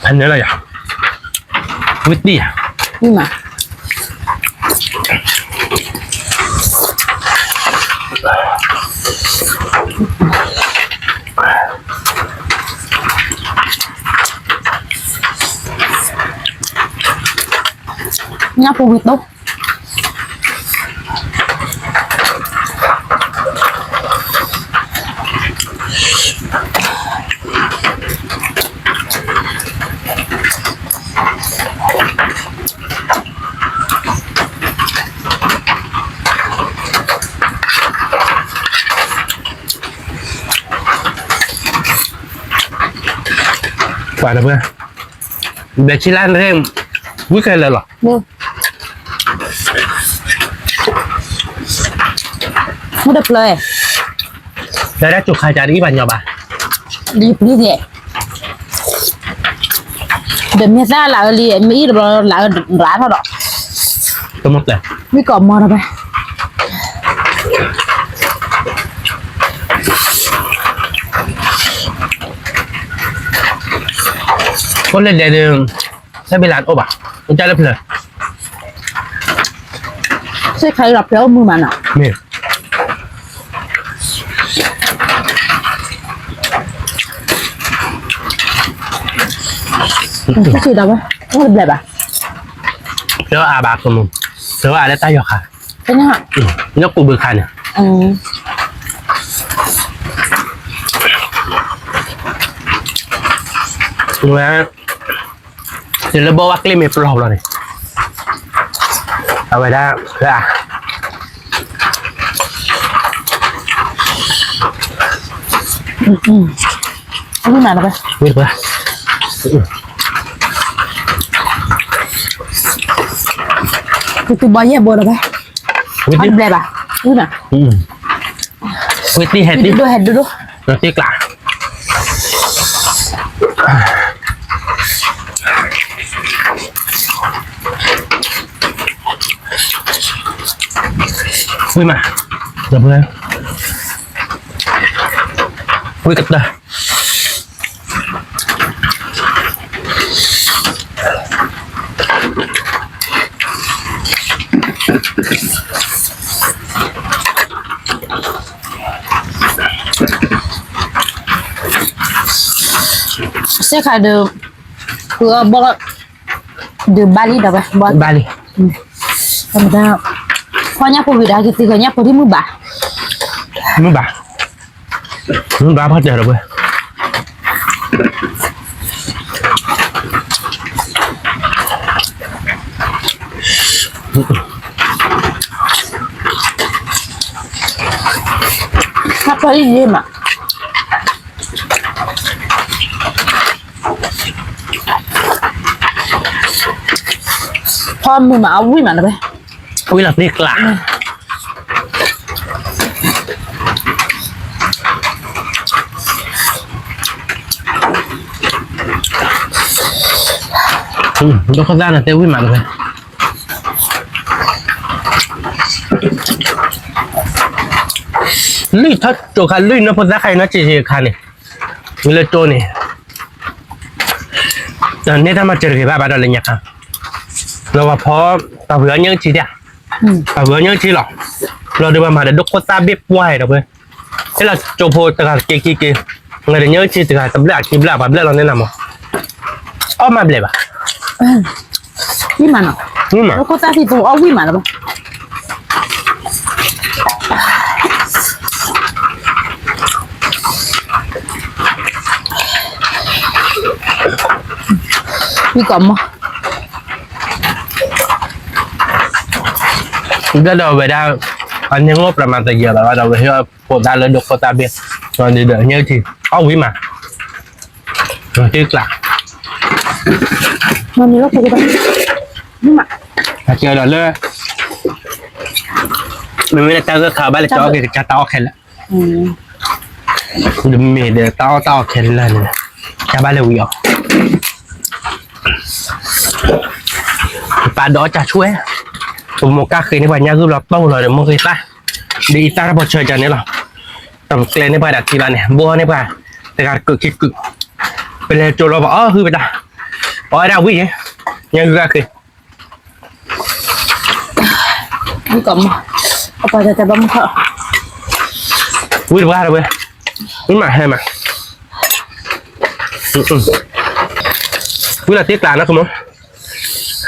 anh nhớ là gì quýt đi à nhưng mà nhà phụ vịt đâu phải là bữa เบชิลันเร่งวิ่งกันเลยหรอ บ่ไม่ได้เลย แล้วได้จุกใครจะได้บันยอบ่ะ đi đi thế để miết ra là liền mỹ là rán thôi đó ตัวหมดเลย ไม่ก่อมอนะไป คนเล่นเดือนใช้เวลาโอ้บ่ะมันจะเล่นเลย ใช่ใครรับแล้วมือมันอ่ะ นี่ ไม่ใช่ดาวไหมไม่เป็นไรป่ะ แล้วอาบาตัวมึงแล้วอาได้ใต้หยอกค่ะ เป็นยังไง ยกกูบือคันเนี่ย แล้วเดี๋ยวเราบอกว่าคลิปมีปลอบเราเนี่ยเอาไว้ได้เพื่อเอาไม่นานแล้วไป วิ่งเพื่อ คือบ่อยเนี่ยบ่แล้วไป วิ่ง ไม่ ดิ เป็นไรป่ะนี่น่ะ วิ่งตีเห็ดดิ ดูเห็ดดู แล้วตีกลาวิ่งมาเดี๋ยวเพื่อนวิ่งกับเด้อใช่ค่ะเดี๋ยวคือบอกเดี๋ยวบาลีเดี๋ยวไปบอก บาลี ธรรมดาพอเนี่ยพอวิดาคิดถึงเนี่ยพอที่มือบ่า มึงบ้าพอเจอแล้วเว้ยถ้าพอที่ยืมอ่ะพอมือมาเอาวิ่งมาเลยไป วิ่งหลับตีกลาดูเขาด้านนะเต้วิ่งมาเลยลุยถ้าโจคันลุยนะพอได้ใครนะเจคันนี่มีเลยโจนี่ตอนนี้ถ้ามาเจอกับบ้านเราเลยเนี่ยครับเราว่าพอตาเหือยังชีเดียตาเหือยังชีหรอกเราเดินมาเดี๋ยวดกโคตาเบี้ยไหวเราเว้ยที่เราโจโพตะการเกย์เงยเดี๋ยวยังชีตะการตะเบลาคีบลาบาเบลาเราแนะนำมั้งอ้อมาเบลบ่ะ วิ่งมาเนาะ นี่มา แล้วก็ตาที่ตัวเอาวิ่งมาแล้วไปมีก่อนมั้ย ก็เราไปได้อันนี้งบประมาณตะเกียบแล้วเราไปที่ว่าโคตาเลยดกโคตาเบี้ยตอนเดือดเนี่ยทีเอาวิ่งมาตีกลา วันนี้เราคุยกันนี่มา ถ้าเจอเราเลยมันไม่ได้ตั้งก็ข่าวบ้านเลยจ้าก็จะต้อแค่ละเดี๋ยวมีเดี๋ยวต้อแค่ละเนี่ยจ้าบ้านเลยวิ่งปลาดอจะช่วยผมมองก้าเคยในวันนี้คือเราเป้าเลยเดี๋ยวมึงเคยป่ะดีตั้งพอเชิญจันนี่หรอแต่เกลในบ้านดักทีบ้านเนี่ยบัวในบ้านแต่การกึกคิดกึกเป็นเลยโจเราบอกอ๋อคือไปจ้ะอ๋อได้วิ่งยังคือคือ มีก่อนมั้ยเอาไปจะบ้ามั้งเหรอ วิ่งว่าเลยเว้ยวิ่งมาให้มาวิ่งละตีกลางนะคุณมั้ง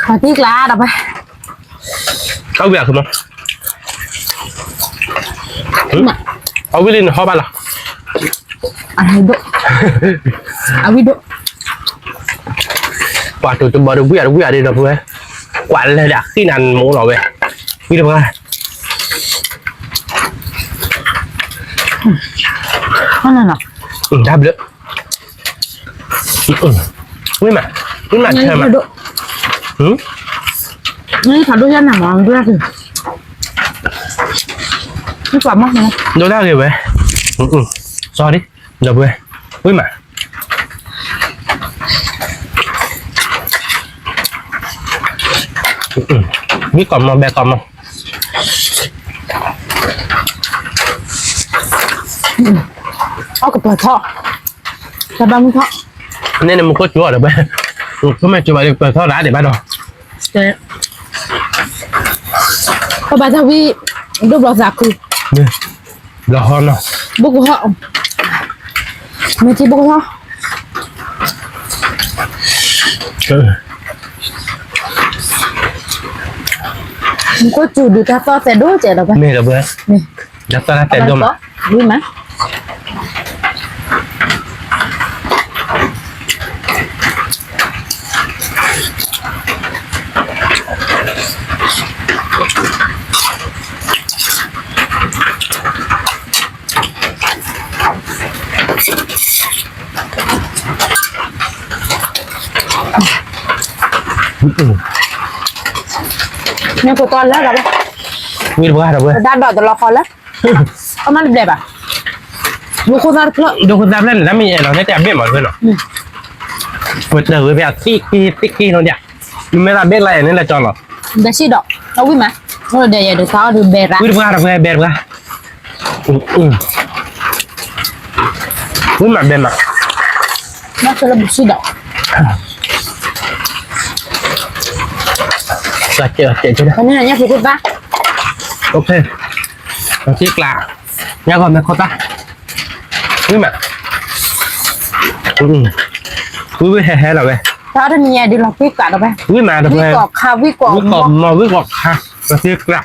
พอที่กลาดับไป เอาเบียร์คุณมั้งเอาวิ่งเล่นเข้าบ้านหรอ อะไรดุเอาวิดุ กว่าตัวจะบอลวิ่งดีนะเว้ยกว่าเลยดักที่นั่นมูเราเว้ยวิ่งเลย นั่นน่ะ ได้เลยวิ่งมา นี่หมักเค็มอ่ะหืม นี่เขาดูยันหนังมันด้วยสินี่กว่ามากเลย ดูได้เลยเว้ยซอดิเดี๋ยวเว้ยอุ้ยหมามีก่อนมาแบกก่อนมา เอากับเปิดท่อแต่บางท่อ นี่เนี่ยมันก็จั่วเดี๋ยวเว้ยก็ไม่จั่วเดี๋ยวเปิดท่อร้านเดี๋ยวบ้านเรา เจ๊พอบาทวีดูบล็อกสักคือ นี่เราฮอนเนาะ บุกห่อไม่ใช่บุกห่อมันก็จูดูท่าต่อแต่ดูเจ๊เราไป นี่เดี๋ยวเว้ย นี่ ยัดตาแต่ดม ดูไหมเนี่ยกูตอนแล้วเราไป มีบ้าเดี๋ยวเว้ย ด้านดอกจะรอคอยแล้วเอามันเด็บอ่ะดูคุณตาเพล ดูคนตามเล่นแล้วมีเราเนี่ยแต่เบี้ยหมดเลยเนาะเว้ยเดี๋ยวเว้ยแบบติ๊กกี้เราเนี่ยไม่รับเบี้ยอะไรนี่แหละจอนหรอ ได้ชีดอกเราวิ่งไหมเราเดี๋ยวเดี๋ยวเขาดูเบระ วิ่งบ้าเดี๋ยวเว้ยเบี้ยบ้าวิ่งมาเบี้ยมา น่าจะระบุชีดอก ก็เจอจุด ตอนนี้เนี่ยคือป่ะ โอเคต้องชี้กลางเนี่ยก่อนไม่ครบป่ะวิ่งมาวิ่งแฮ่ๆเราเว้ย ถ้าท่านเนี่ยดีลองวิ่งกัดเอาไป วิ่งมาเดี๋ยว วิ่ เว้ ง ย กอกค่ะวิ่งกอก วิ่งกอบมาวิ่งกอบค่ะต้องชี้กลาง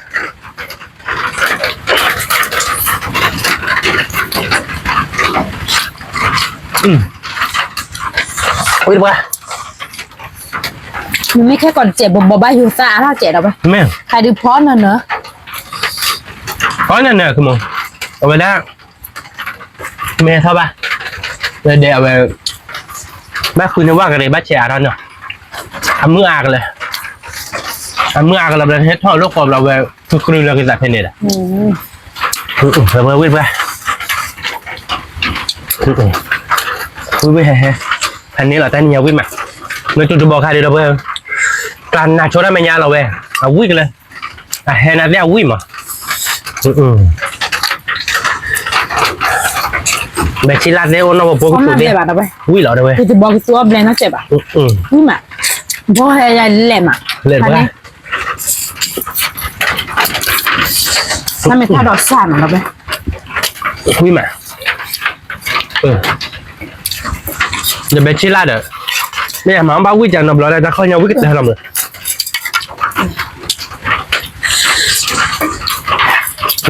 วิ่งมา มันไม่แค่ก่อนเจ็บบ่บ้าอยู่ซาถ้าเจ็บเอาไป แม่ ใครดูพร้อมน่ะเนอะ có nè nè cứ mong ở bên đó mẹ thôi ba về đèo về bác khuyênว่าcái này bác trẻ đó nè ăn mưa à cái là lên hết thôi lúc còn là về cứ cứ là cái giải này nè rồi mới quên ra quên hè anhนี้là tên nhiều quên mà nói chung bỏ khai đi đâu về toàn là chỗ đó mày nhà là về à quên lên à hè là đeo quên màแบชิลาเดโอโนโปกุเดวิ่งเหรอเดี๋ยวเว้ย คือจะบอกตัวเบลน่าเจ็บอ่ะนี่มาเพราะอะไรเล่มอ่ะ เล่นว่า ถ้าไม่ถ้าดอกสั่นเราไป วิ่งมาเดี๋ยวแบชิลาเด้อเนี่ยหมาบ้าวิ่งจากนบล้อแล้วจะเข้าเงาวิ่งได้หรอมั้ย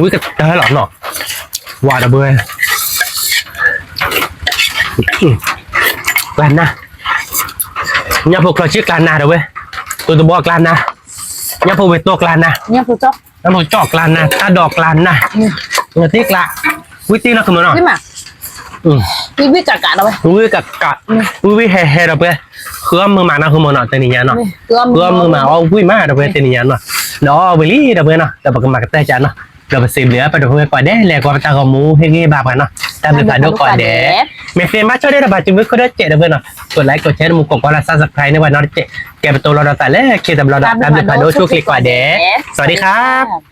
วิ่งได้หรอเนาะว่าเดี๋ยวเว้ยกลานนะเนี่ยพวกเราชื่อกลานนะเดี๋ยวเว้ยตัวบอกกลานนะเนี่ยพวกเวทตัวกลานนะ เนี่ยผู้จ๊อก แล้วพวกจอกกลานนะตาดอกกลานนะเงาที่กละวิธีน่ะคือมันเนาะ นี่มาวิ่งกัดกัดเราไป วิ่งกับกัดวิ่งแห่เดี๋ยวเว้ยคือมือมานะคือมันเนาะแต่นี่ยันเนาะคือมือมาเอาวิ่งมาเดี๋ยวเว้ยแต่นี่ยันเนาะแล้วไปลี่เดี๋ยวเว้ยเนาะแต่ปกติมาก็แต่จันเนาะเดี๋ยวไปซื้อเหลือไปเดี๋ยวเว้ยก่อนเด้แล้วก็จะเอาหมูให้งี้บาปกันเนาะตามไปผ่านดูก่อนเด้เมฟเฟนมาช่วยได้ระบาดจุดวิเคราะห์เจ็ดเดี๋ยวเว้ยเนาะกดไลค์กดแชร์มุกกดละsubscribe ในวันนอตเจ็ดแกเป็นตัวเราแต่แรกเคตามเราตามไปผ่านดูช่วยคลิกก่อนเด้สวัสดีครับ